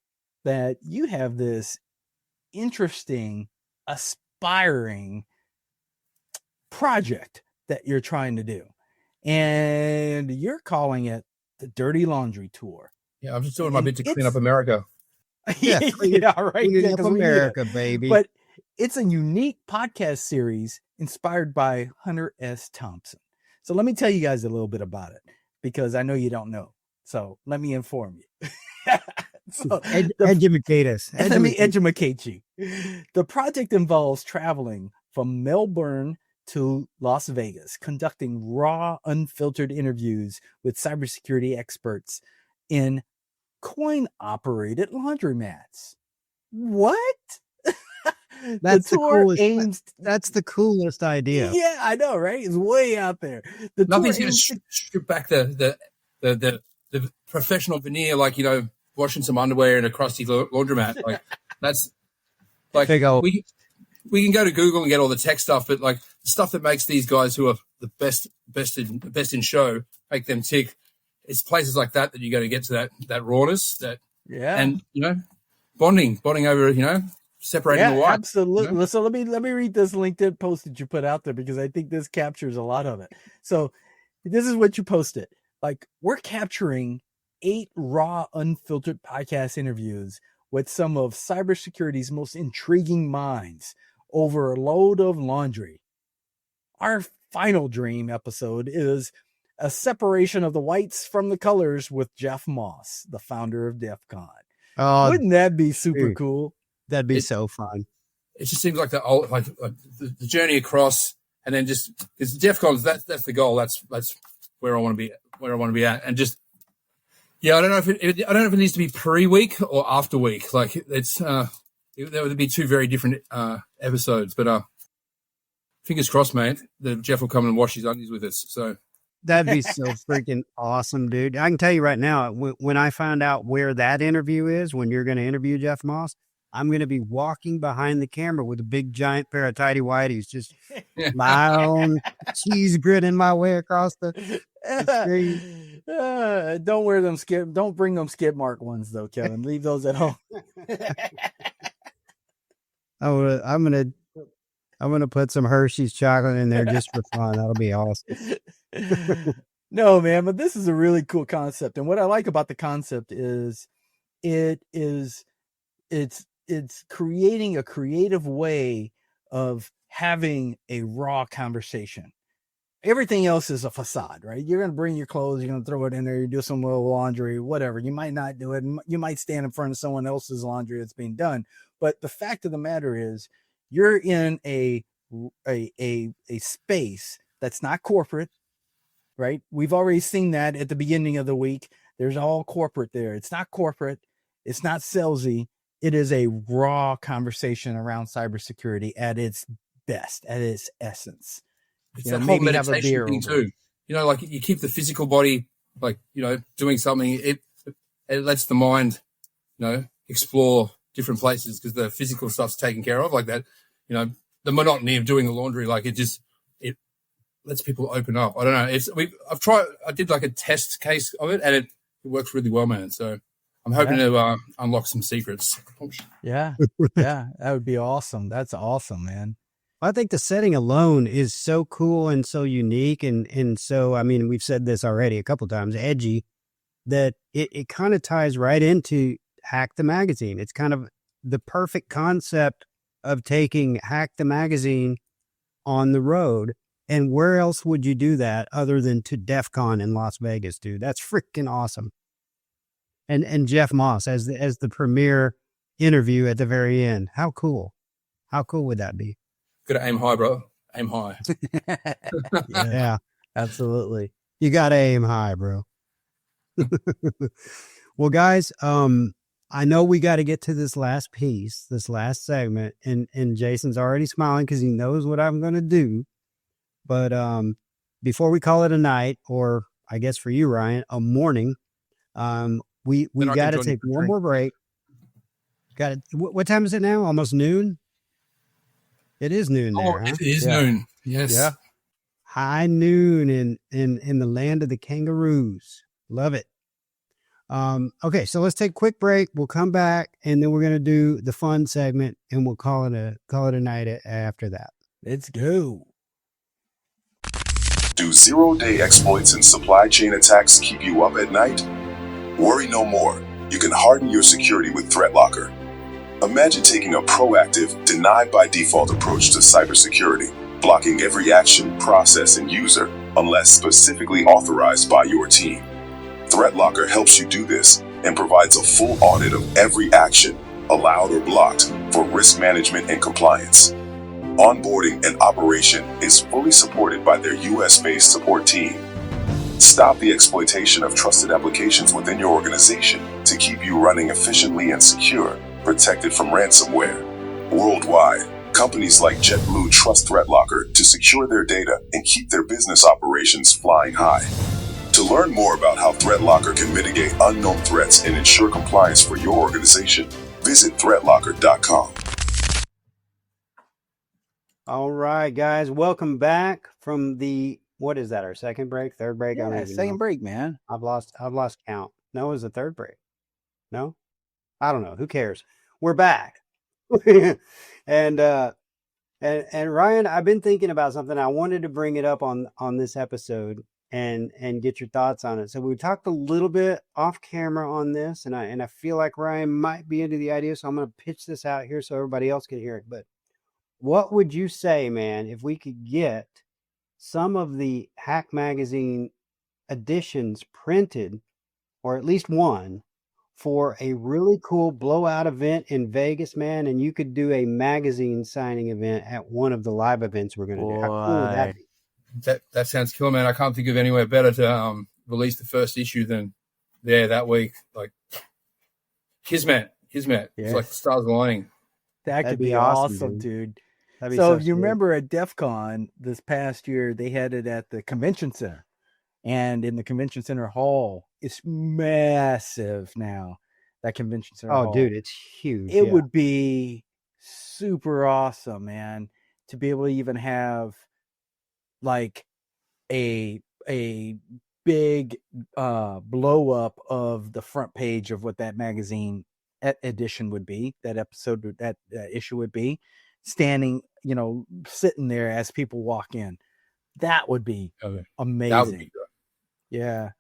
that you have this interesting, aspiring project that you're trying to do, and you're calling it the Dirty Laundry Tour. Yeah, I'm just doing my bit to clean up America. Right. Clean up America, baby. But it's a unique podcast series inspired by Hunter S. Thompson. So let me tell you guys a little bit about it, because I know you don't know. So let me inform you. Educate us. Let me educate you. The project involves traveling from Melbourne to Las Vegas, conducting raw, unfiltered interviews with cybersecurity experts in coin-operated laundromats. What? That's the coolest. That's the coolest idea. Yeah, I know, right? It's way out there. Nothing's going to strip back the professional veneer, like, washing some underwear in a crusty laundromat. Like, that's like we can go to Google and get all the tech stuff, but like the stuff that makes these guys who are the best in show, make them tick, it's places like that you're going to get to that rawness, Yeah. and bonding over, separating the white. Absolutely. So let me read this LinkedIn post that you put out there, because I think this captures a lot of it. So this is what you posted. Like, we're capturing 8 raw, unfiltered podcast interviews with some of cybersecurity's most intriguing minds over a load of laundry. Our final dream episode is a separation of the whites from the colors with Jeff Moss, the founder of DEF CON. Oh, wouldn't that be super dude, cool? That'd be so fun. It just seems like the journey across, and then just because DEF CON, that's the goal. That's where I want to be. Where I want to be at, and just I don't know if it needs to be pre-week or after week. Like it's that would be 2 very different episodes. But fingers crossed, mate, that Jeff will come and wash his undies with us. So That'd be so freaking awesome, dude. I can tell you right now, when I find out where that interview is, when you're going to interview Jeff Moss, I'm going to be walking behind the camera with a big giant pair of tighty whities, just my own cheese gritting my way across the screen. Don't wear them don't bring them skid mark ones though, Kevin. Leave those at home. I'm gonna put some Hershey's chocolate in there just for fun. That'll be awesome. No, man, but this is a really cool concept, and what I like about the concept is it's creating a creative way of having a raw conversation. Everything else is a facade, right? You're going to bring your clothes, you're going to throw it in there, you do some little laundry, whatever. You might not do it. You might stand in front of someone else's laundry that's being done. But the fact of the matter is, you're in a space that's not corporate, right? We've already seen that at the beginning of the week. There's all corporate there. It's not corporate. It's not salesy. It is a raw conversation around cybersecurity at its best, at its essence. It's that whole meditation thing too. Like you keep the physical body, doing something. It lets the mind, explore different places because the physical stuff's taken care of. Like that, the monotony of doing the laundry, like it lets people open up. I don't know. I did like a test case of it, and it works really well, man. So I'm hoping to unlock some secrets. Yeah, that would be awesome. That's awesome, man. I think the setting alone is so cool and so unique and so, I mean, we've said this already a couple times, edgy, that it kind of ties right into Hack the Magazine. It's kind of the perfect concept of taking Hack the Magazine on the road. And where else would you do that other than to DEF CON in Las Vegas, dude? That's freaking awesome. And Jeff Moss as the premier interview at the very end. How cool. How cool would that be? Got to aim high, bro. Aim high. Yeah, absolutely. You got to aim high, bro. Well, guys, I know we got to get to this last piece, this last segment, and Jason's already smiling because he knows what I'm going to do. But before we call it a night, or I guess for you, Ryan, a morning, we got to take one more break. Got it. What time is it now? Almost noon? It is noon there, huh? It is noon. Yes. Yeah. High noon in the land of the kangaroos. Love it. Okay, so let's take a quick break. We'll come back and then we're going to do the fun segment and we'll call it a night after that. Let's go. Do zero-day exploits and supply chain attacks keep you up at night? Worry no more. You can harden your security with ThreatLocker. Imagine taking a proactive, deny-by-default approach to cybersecurity, blocking every action, process, and user unless specifically authorized by your team. ThreatLocker helps you do this and provides a full audit of every action, allowed or blocked, for risk management and compliance. Onboarding and operation is fully supported by their US-based support team. Stop the exploitation of trusted applications within your organization to keep you running efficiently and secure, protected from ransomware. Worldwide, companies like JetBlue trust ThreatLocker to secure their data and keep their business operations flying high. To learn more about how ThreatLocker can mitigate unknown threats and ensure compliance for your organization, visit threatlocker.com. All right, guys, welcome back from the what is that? Our second break, third break? I don't Yeah, even second know. break, man. I've lost count. No, it was the third break. No, I don't know. Who cares? We're back. and Ryan, I've been thinking about something. I wanted to bring it up on this episode and get your thoughts on it. So we talked a little bit off camera on this, and I feel like Ryan might be into the idea. So I'm going to pitch this out here so everybody else can hear it. But what would you say, man, if we could get some of the Hack Magazine editions printed, or at least one, for a really cool blowout event in Vegas, man, and you could do a magazine signing event at one of the live events we're going to do? How cool would that be? That sounds killer, man. I can't think of anywhere better to release the first issue than there that week. Like Kismet. Yes. It's like the stars aligning. That That'd could be be awesome, awesome, dude. That'd be So so you sweet. remember at DEF CON this past year, they had it at the convention center. And in the convention center hall, it's massive now. That convention center hall. Oh, dude, it's huge. It yeah. would be super awesome, man, to be able to even have like a big blow up of the front page of what that magazine edition would be, that episode, that issue would be, standing, sitting there as people walk in. That would be amazing. That would be good. Yeah.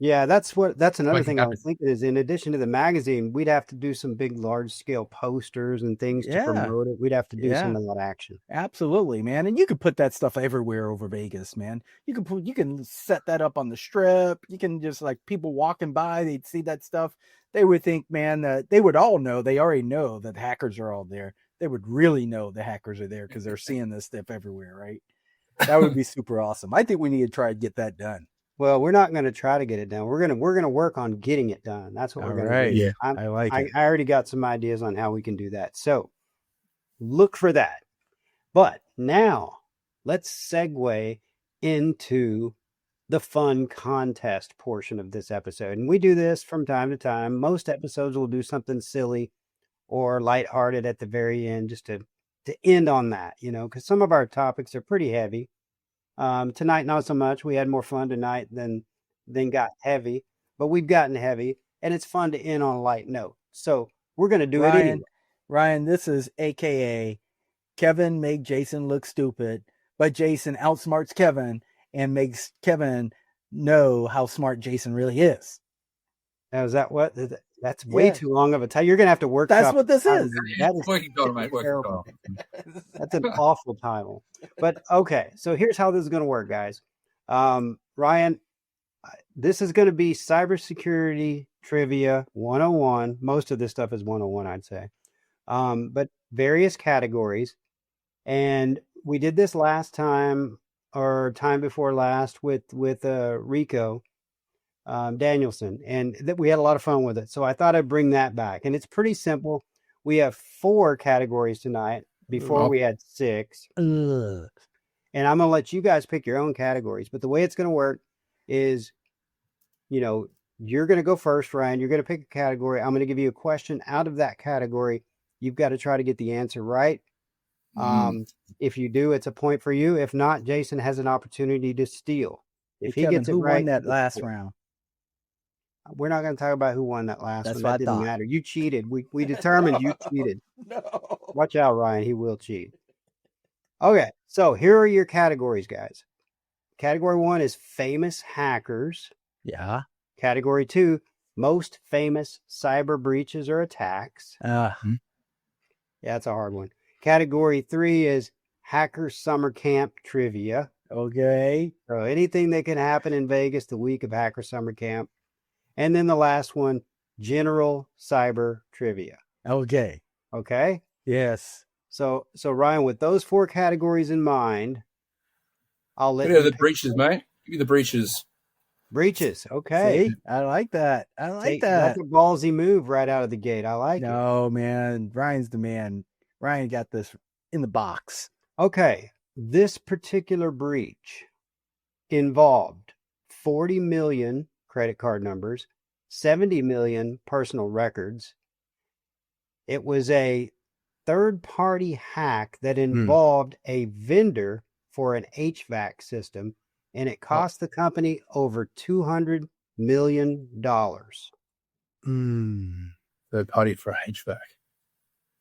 Yeah, that's another Like thing I was thinking is, in addition to the magazine, we'd have to do some big, large scale posters and things to promote it. We'd have to do some of that action. Absolutely, man. And you could put that stuff everywhere over Vegas, man. You can set that up on the strip. You can just, like, people walking by, they'd see that stuff. They would think, man, that they would all know. They already know that the hackers are all there. They would really know the hackers are there because they're seeing this stuff everywhere, right? That would be super awesome. I think we need to try to get that done. Well, we're not going to try to get it done. We're gonna work on getting it done. That's what we're going to do. Yeah, I like it. I already got some ideas on how we can do that. So look for that. But now let's segue into the fun contest portion of this episode. And we do this from time to time. Most episodes will do something silly or lighthearted at the very end, just to end on that, because some of our topics are pretty heavy. Tonight, not so much. We had more fun tonight than got heavy, but we've gotten heavy, and it's fun to end on a light note. So we're going to do it anyway. Ryan, this is AKA Kevin make Jason look stupid, but Jason outsmarts Kevin and makes Kevin know how smart Jason really is. Now, is that what? That's way too long of a time. You're going to have to work. That's what this is. That is working title, mate. Working title. That's an awful title. But okay, so here's how this is going to work, guys. Ryan, this is going to be cybersecurity trivia 101. Most of this stuff is 101, I'd say. But various categories. And we did this last time, or time before last, with Rico Danielson, and we had a lot of fun with it. So I thought I'd bring that back. And it's pretty simple. We have 4 categories tonight. Before we had 6. And I'm going to let you guys pick your own categories. But the way it's going to work is, you're going to go first, Ryan. You're going to pick a category. I'm going to give you a question out of that category. You've got to try to get the answer right. If you do, it's a point for you. If not, Jason has an opportunity to steal. If he gets it right, won that last round? We're not going to talk about who won that last That's one. what That I didn't thought. matter. You cheated. We determined you cheated. No. Watch out, Ryan. He will cheat. Okay, so here are your categories, guys. Category 1 is famous hackers. Yeah. Category 2, most famous cyber breaches or attacks. Yeah, that's a hard one. Category 3 is hacker summer camp trivia. Okay. So anything that can happen in Vegas the week of hacker summer camp. And then the last one, general cyber trivia. Okay. Okay? Yes. So Ryan, with those 4 categories in mind, I'll let Yeah, you the pick breaches, mate. Give me the breaches. breaches. Okay. See? I like that. I like Hey, that. that's a ballsy move right out of the gate. I like it. No, man. Ryan's the man. Ryan got this in the box. Okay. This particular breach involved 40 million credit card numbers, 70 million personal records. It was a third-party hack that involved a vendor for an HVAC system, and it cost the company over $200 million. Third party for HVAC.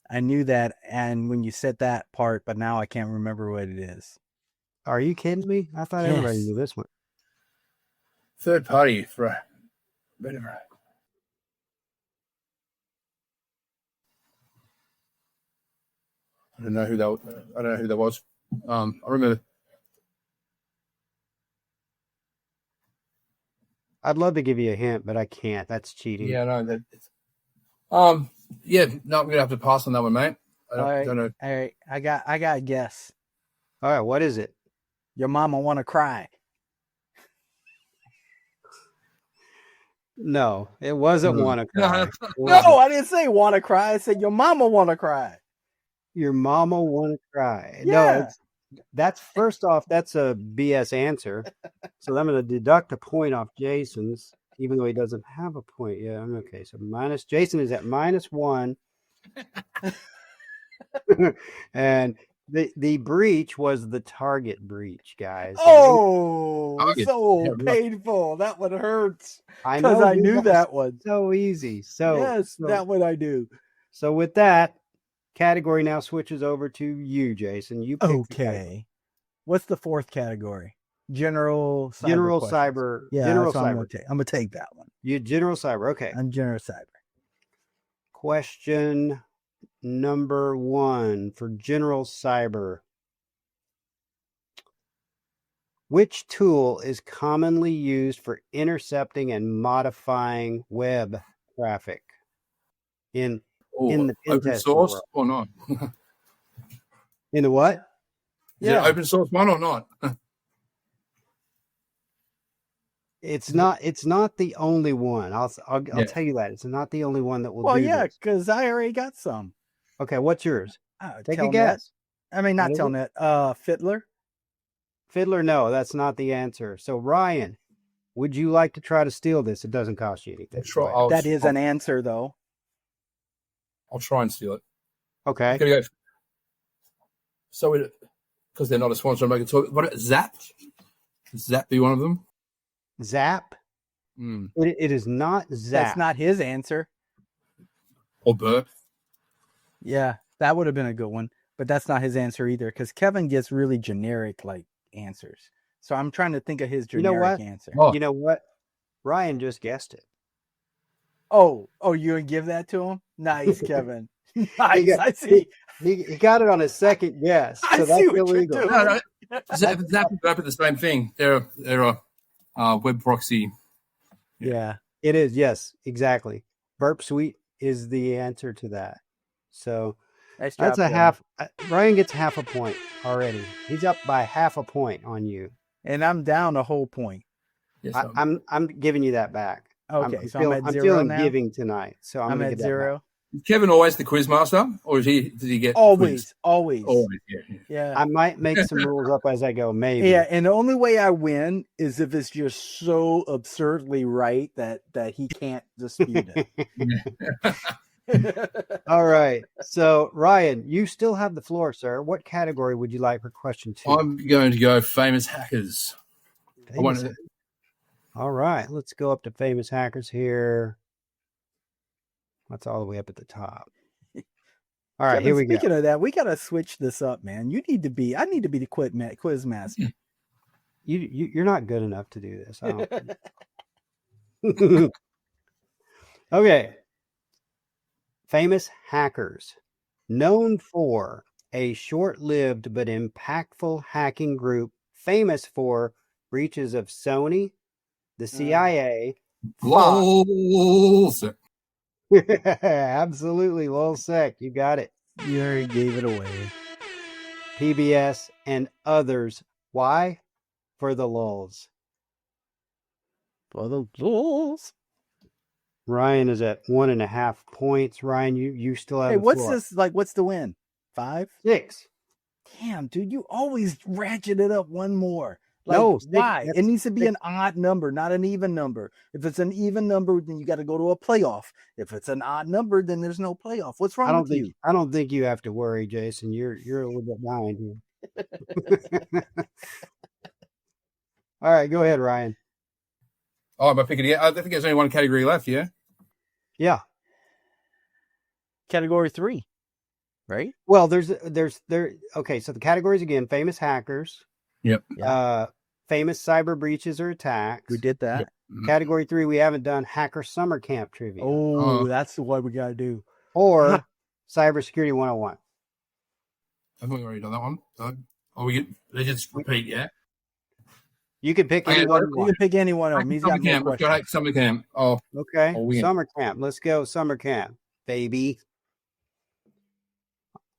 I knew that, and when you said that part, but now I can't remember what it is. Are you kidding me? I thought everybody knew this one. Third party for whatever. I don't know who that was. I remember. I'd love to give you a hint, but I can't. That's cheating. Yeah, no. Yeah, no, I'm gonna have to pass on that one, mate. I don't know. All right, I got a guess. All right, what is it? Your mama want to cry. No, it wasn't want to cry. No, I didn't say want to cry. I said your mama want to cry. Your mama want to cry. Yeah. No, that's first off, that's a BS answer. So I'm going to deduct a point off Jason's, even though he doesn't have a point. Yeah, I'm okay. So Jason is at -1. And the breach was the target breach, guys. Oh, so painful. That one hurts. I know, because I knew that one. So easy. So yes, that one I do. So with that, category now switches over to you, Jason. You pick okay. What's the fourth category? General cyber. General questions. cyber. Yeah, general cyber. I'm gonna take that one. You general cyber. Okay. I'm general cyber. Question number 1 for general cyber. Which tool is commonly used for intercepting and modifying web traffic in the pen open test source world? or not? In the what? Is it open source one or not? It's not the only one. I'll tell you that. It's not the only one that will do this. because I already got some. Okay, what's yours? Take a Telnet. guess. I mean, not Telnet. Fiddler. Fiddler, no, that's not the answer. So, Ryan, would you like to try to steal this? It doesn't cost you anything. That is an answer, though. I'll try and steal it. Okay. Go. So, because they're not a sponsor, I'm making talk. What Zap? Zap be one of them? Zap? It is not Zap. That's not his answer. Or Burp? Yeah, that would have been a good one, but that's not his answer either. Because Kevin gets really generic answers. So I'm trying to think of his generic answer. You know what? Ryan just guessed it. Oh, you gonna give that to him? Nice, Kevin. Nice. I see. He got it on his second guess. So that's illegal. No. Zap and Burp are the same thing. They're a web proxy. Yeah, it is. Yes, exactly. Burp Suite is the answer to that. So that's a half. Ryan gets half a point already. He's up by half a point on you, and I'm down a whole point. Yes, I'm giving you that back. Okay, I'm at feeling now? giving tonight, so I'm at 0. Is Kevin always the quiz master, or does he get always? Yeah. I might make some rules up as I go, maybe. Yeah, and the only way I win is if it's just so absurdly right that he can't dispute it. All right. So, Ryan, you still have the floor, sir. What category would you like for question 2? I'm going to go famous hackers. All right. Let's go up to famous hackers here. That's all the way up at the top. All right, Kevin, here we go. Speaking of that, we got to switch this up, man. I need to be the quiz master. You're not good enough to do this. I don't Okay. Famous hackers, known for a short-lived but impactful hacking group, famous for breaches of Sony, the CIA, Fox. Absolutely, LulzSec, you got it. You already gave it away. PBS and others. Why? For the lulz. For the lulz. Ryan is at 1.5 points. Ryan, you still have. Hey, what's floor. this? What's the win? 5? 6. Damn, dude, you always ratchet it up one more. No, why? It needs to be an odd number, not an even number. If it's an even number, then you got to go to a playoff. If it's an odd number, then there's no playoff. What's wrong with you? I don't think you have to worry, Jason. You're a little bit behind here. All right, go ahead, Ryan. Oh, am I picking it? I think there's only one category left. Yeah. Yeah. Category 3, right? Well, okay, so the categories again: famous hackers, Yep. famous cyber breaches or attacks. We did that. Yep. Category 3, we haven't done hacker summer camp trivia. Oh, that's what we got to do. Or cybersecurity 101. Haven't we already done that one? They just repeat, yeah? You can pick Okay, any one You you can want. pick any one of them. He's got more Let's go questions. hack summer camp. Oh, Okay, we in. summer camp. Let's go summer camp, baby.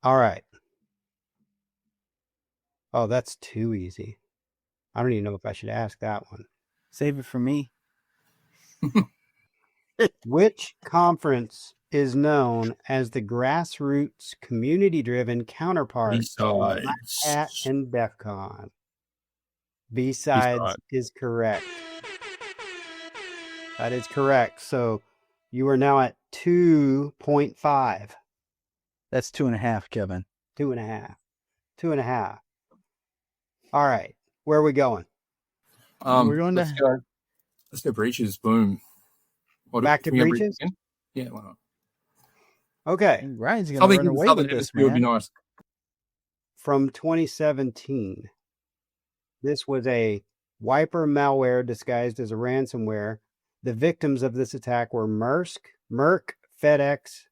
All right. Oh, that's too easy. I don't even know if I should ask that one. Save it for me. Which conference is known as the grassroots community-driven counterpart to At and DEF CON? B-sides is correct. That is correct. So you are now at 2.5. That's 2.5, Kevin. 2.5. 2.5. All right. Where are we going? We're going let's go breaches. Boom. Back to breaches? Yeah, why not? Okay. Ryan's going to run away with this, man. Would be nice. From 2017. This was a wiper malware disguised as a ransomware. The victims of this attack were Merck, FedEx,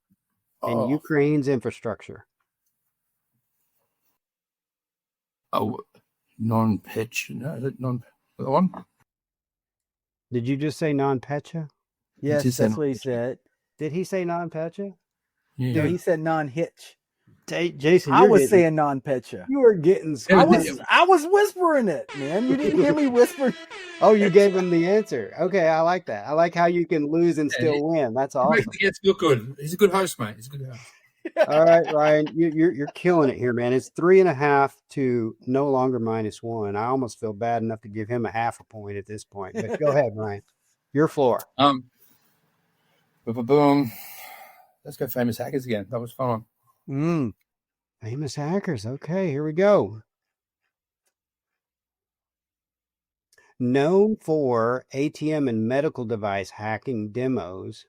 and Ukraine's infrastructure. Oh, non-pitch. No, is it the one? Did you just say non-petcha? Yes, that's what he said. Did he say non-petcha? Yeah. No, he said non-hitch. Jason, I was saying non-petcha. You were getting I was whispering it, man. You didn't hear me whisper. Oh, you gave him the answer. Okay, I like that. I like how you can lose and still win. That's awesome. It's look good. He's a good host, mate. He's a good host. All right, Ryan, you're killing it here, man. It's 3.5 to no longer -1. I almost feel bad enough to give him a half a point at this point. But go ahead, Ryan. Your floor. Boom. Let's go famous hackers again. That was fun. Famous hackers. Okay, here we go. Known for ATM and medical device hacking demos,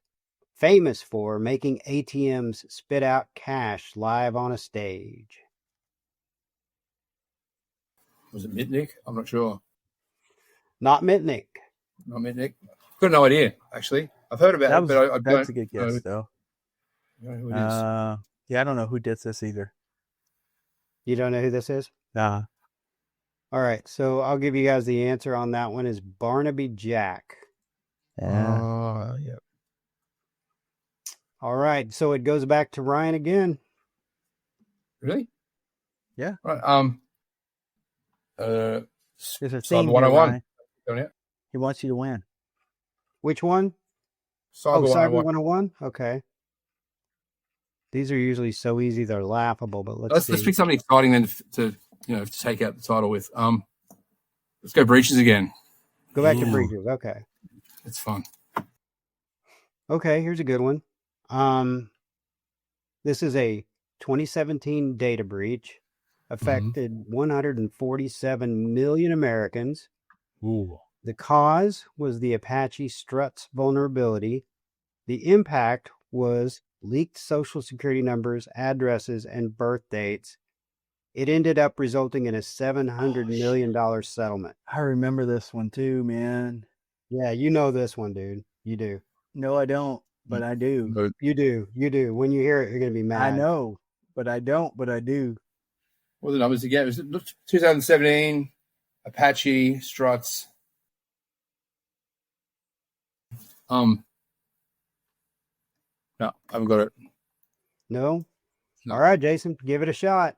famous for making ATMs spit out cash live on a stage. Was it Mitnick? I'm not sure. Not Mitnick. Not Mitnick. Got no idea, actually. I've heard about it, but I that's don't a good guess, though. know who it is. Yeah, I don't know who did this either. You don't know who this is? Nah. All right, so I'll give you guys the answer on that one is Barnaby Jack. Yeah. Yep. All right, so it goes back to Ryan again. Really? Yeah. Right. There's a Cyber theme 101. here, he wants you to win. Which one? Cyber Cyber 101. 101? Okay. These are usually so easy they're laughable, but let's Let's pick something exciting then to take out the title with. Let's go breaches again. go back to breaches. Okay. It's fun. Okay, here's a good one. This is a 2017 data breach affected 147 million Americans. Ooh. The cause was the Apache Struts vulnerability. The impact was leaked social security numbers, addresses, and birth dates. It ended up resulting in a $700 million settlement. I remember this one too, man. Yeah, you know this one, dude. You do. No, I don't, but I do. You do. You do. When you hear it, you're going to be mad. I know, but I don't, but I do. What were the numbers again? It was 2017, Apache, Struts. No, I haven't got it. No? No. All right, Jason, give it a shot.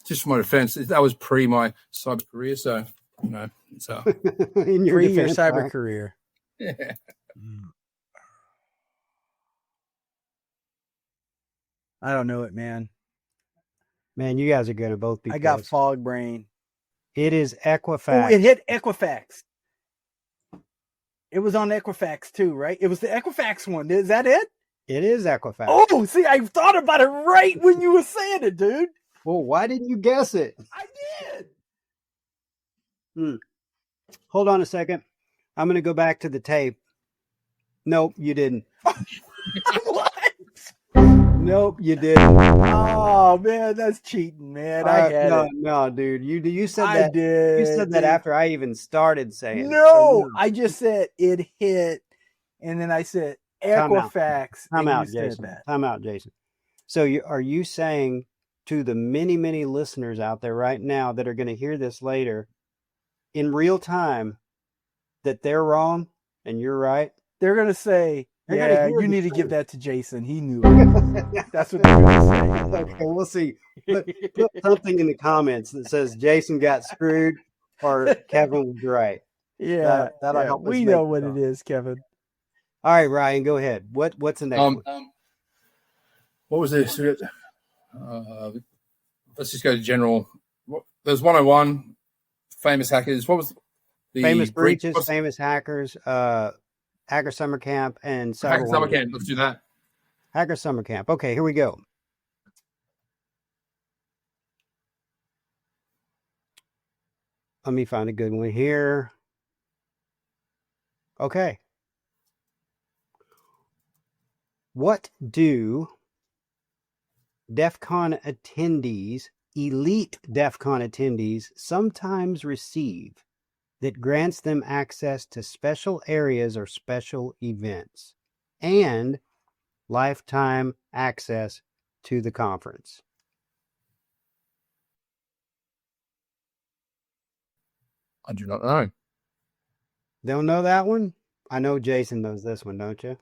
Just for my defense, that was pre my cyber career, so it's In your Free your defense, cyber huh? career. yeah. I don't know it, man. Man, you guys are going to both be I got close. fog brain. It is Equifax. Oh, it hit Equifax. It was on Equifax too, right? It was the Equifax one. Is that it? It is Equifax. Oh, see, I thought about it right when you were saying it, dude. Well, why didn't you guess it? I did. Hold on a second. I'm going to go back to the tape. Nope, you didn't. What? Nope, you didn't. Oh man, that's cheating, man. I had it. No, dude. You said I that. did. You said that dude. after I even started saying No, it. So, I just said it hit, and then I said Time out. Equifax. Time and out, you said Jason. that. Time out, Jason. So are you saying to the many, many listeners out there right now that are going to hear this later in real time that they're wrong and you're right? They're gonna say, They're gonna "Yeah, hear you the need to truth. give that to Jason. He knew it." That's what they're gonna say. Okay, we'll see. Put something in the comments that says Jason got screwed or Kevin was right. Yeah, That'll help us we make know the what call. it is, Kevin. All right, Ryan, go ahead. What's the next one? What was this? Let's just go to general. There's 101 famous hackers. What was the Famous breaches, famous hackers, Hacker Summer Camp, and Hacker Cyber Summer Wonder. Camp. Let's do that. Hacker Summer Camp. Okay, here we go. Let me find a good one here. Okay. What do DEF CON attendees, elite DEF CON attendees, sometimes receive that grants them access to special areas or special events and lifetime access to the conference? I do not know. Don't know that one? I know Jason knows this one, don't you?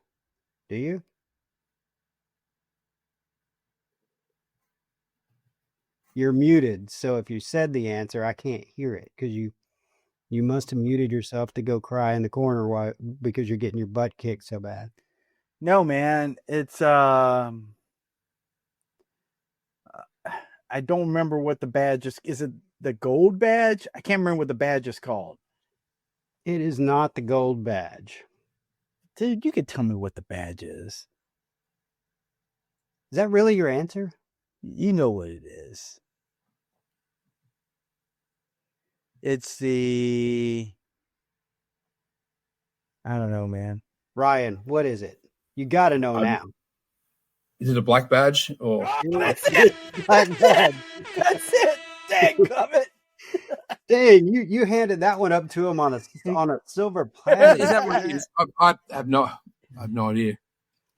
Do you? You're muted, so if you said the answer, I can't hear it because you must have muted yourself to go cry in the corner because you're getting your butt kicked so bad. No, man, it's I don't remember what the badge is. It the gold badge? I can't remember what the badge is called. It is not the gold badge. Dude, you could tell me what the badge is. Is that really your answer? You know what it is. It's the... I don't know, man. Ryan, what is it? You got to know now. Is it a black badge or? That's it. Black badge. That's it. Dang, Covet. Dang, you handed that one up to him on a silver platter. Is that what it is? I have no idea.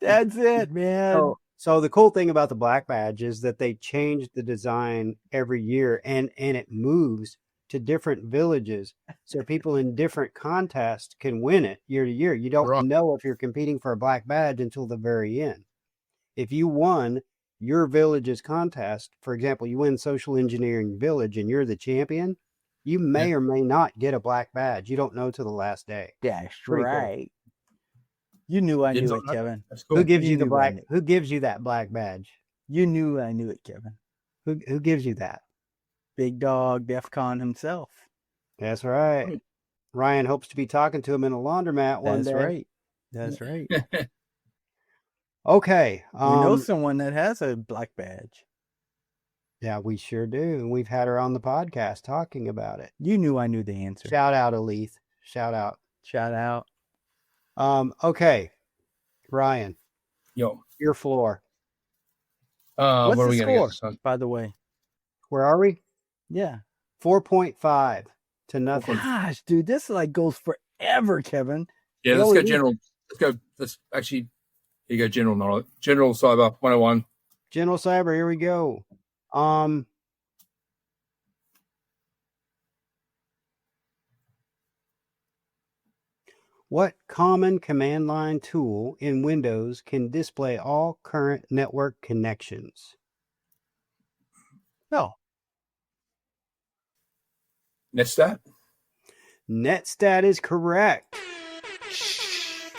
That's it, man. So the cool thing about the black badge is that they change the design every year and it moves to different villages. So people in different contests can win it year to year. You don't know if you're competing for a black badge until the very end. If you won your village's contest, for example, you win Social Engineering Village and you're the champion, you may or may not get a black badge. You don't know till the last day. That's Pretty right. Cool. You knew I knew it, Kevin. That's cool. Who gives you the black? Who gives you that black badge? You knew I knew it, Kevin. Who gives you that? Big dog DEF CON himself. That's right. Ryan hopes to be talking to him in a laundromat one day. That's right. That's right. Okay. We know someone that has a black badge. Yeah, we sure do. And we've had her on the podcast talking about it. You knew I knew the answer. Shout out, Aleth. Shout out. Shout out. Okay. Ryan. Yo. Your floor. What's where are the we score, get, by the way? Where are we? Yeah. 4.5 to nothing. Gosh, dude, this like goes forever, Kevin. Yeah, let's go general. Let's actually, here you go, general knowledge. General Cyber 101. General Cyber, here we go. What common command line tool in Windows can display all current network connections? No. NetStat? NetStat is correct.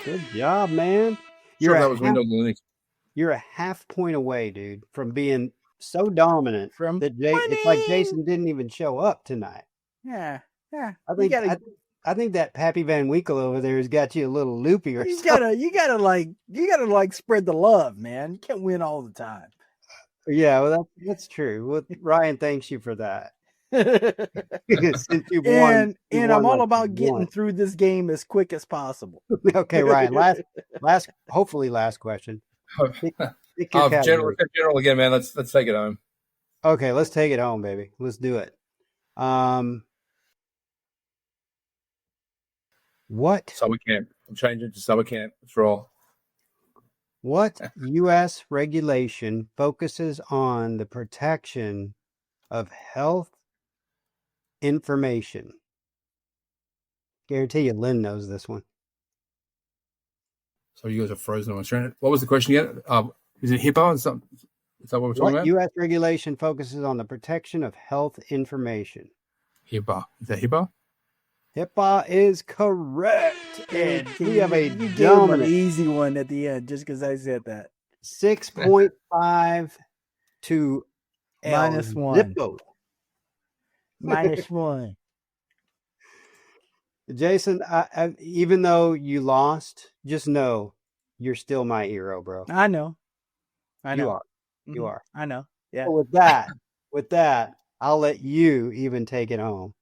Good job, man. That was Windows Linux. You're a half point away, dude, from being so dominant from that it's like Jason didn't even show up tonight. Yeah. I I think that Pappy Van Winkle over there has got you a little loopy or You something. gotta spread the love, man. You can't win all the time. Yeah, well, that's true. Well, Ryan thanks you for that. Since you've won, and I'm all like about getting once. through this game as quick as possible. Okay, Ryan. Hopefully last question. Pick your category. General again, man. Let's take it home. Okay, let's take it home, baby. Let's do it. What Summer camp. I'm changing to summer camp. Let's roll. What U.S. regulation focuses on the protection of health information? Guarantee you Lynn knows this one. So you guys are frozen on my screen. What was the question again? Is it HIPAA or something? Is that what we're talking What about? U.S. regulation focuses on the protection of health information? HIPAA. Is that HIPAA? HIPAA is correct. And we have a You gave him an dominant easy one at the end just because I said that. 6.5 to Minus El one. Zippo. Minus one. Jason, I, even though you lost, just know you're still my hero, bro. I know. You are. You Mhm. are. I know. Yeah. So with that, I'll let you even take it home.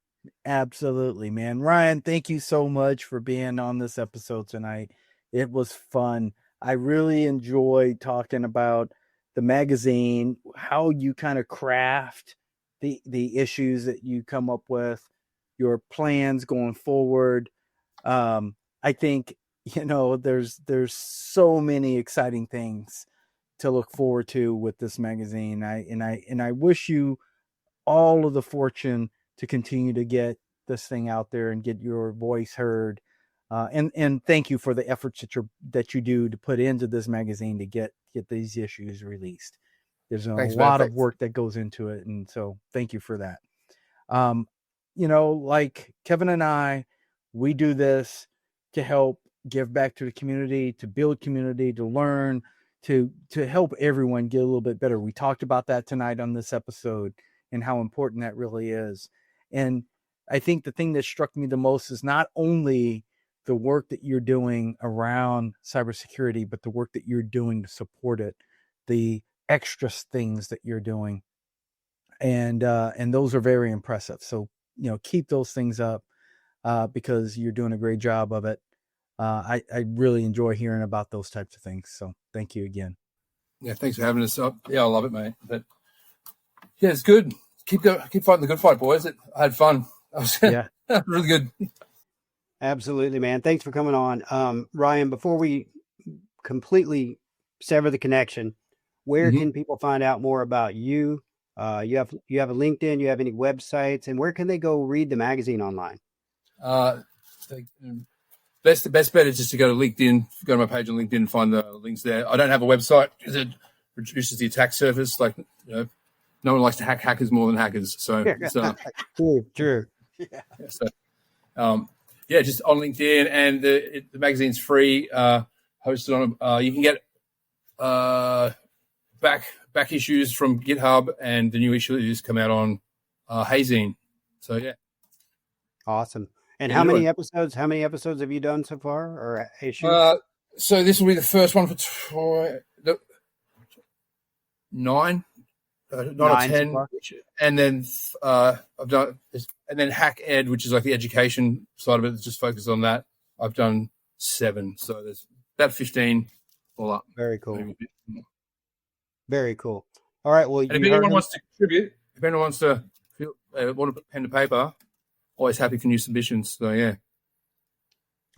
Absolutely, man. Ryan, thank you so much for being on this episode tonight. It was fun. I really enjoyed talking about the magazine, how you kind of craft the issues that you come up with, your plans going forward. I think, there's so many exciting things to look forward to with this magazine. I wish you all of the fortune to continue to get this thing out there and get your voice heard. And thank you for the efforts that you do to put into this magazine to get these issues released. There's a lot of work that goes into it. And so thank you for that. Like Kevin and I, we do this to help give back to the community, to build community, to learn, to help everyone get a little bit better. We talked about that tonight on this episode and how important that really is. And I think the thing that struck me the most is not only the work that you're doing around cybersecurity, but the work that you're doing to support it, the extra things that you're doing. And those are very impressive. So, keep those things up because you're doing a great job of it. I really enjoy hearing about those types of things. So thank you again. Yeah, thanks for having us up. Yeah, I love it, mate. But yeah, it's good. Keep fighting the good fight, boys. I had fun. Yeah, really good. Absolutely, man. Thanks for coming on. Ryan, before we completely sever the connection, where can people find out more about you? You have a LinkedIn, you have any websites, and where can they go read the magazine online? The best bet is just to go to LinkedIn, go to my page on LinkedIn and find the links there. I don't have a website because it reduces the attack surface. Like, no one likes to hack hackers more than hackers. So it's, true. So, just on LinkedIn, and the magazine's free, hosted on. You can get back issues from GitHub, and the new issues come out on Hazine. So yeah, awesome. And how many episodes have you done so far, or issues? So this will be the first one for 9 or 10, and then I've done this, and then Hack Ed, which is like the education side of it, just focused on that. I've done 7, so there's about 15 all up. Very cool. Very cool. All right. Well, and if anyone wants to contribute, if anyone wants to want to put pen to paper, always happy for new submissions. So yeah.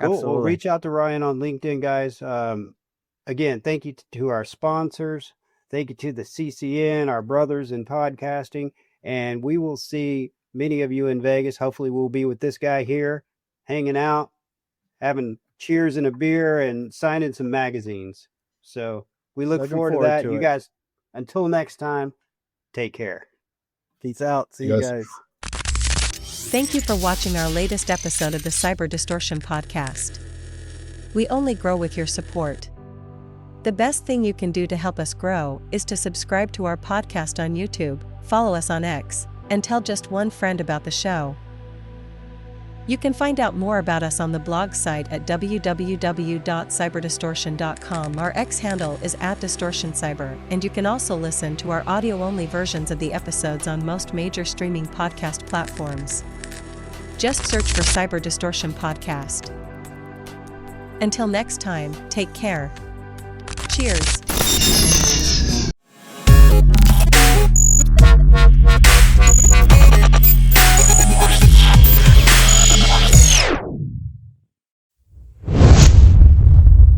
Cool. We'll reach out to Ryan on LinkedIn, guys. Again, thank you to our sponsors. Thank you to the CCN, our brothers in podcasting. And we will see many of you in Vegas. Hopefully we'll be with this guy here, hanging out, having cheers and a beer and signing some magazines. So we look forward to that. You guys, until next time, take care. Peace out. See you guys. Thank you for watching our latest episode of the Cyber Distortion Podcast. We only grow with your support. The best thing you can do to help us grow is to subscribe to our podcast on YouTube, follow us on X, and tell just one friend about the show. You can find out more about us on the blog site at www.cyberdistortion.com. Our X handle is @DistortionCyber, and you can also listen to our audio-only versions of the episodes on most major streaming podcast platforms. Just search for Cyber Distortion Podcast. Until next time, take care. Cheers.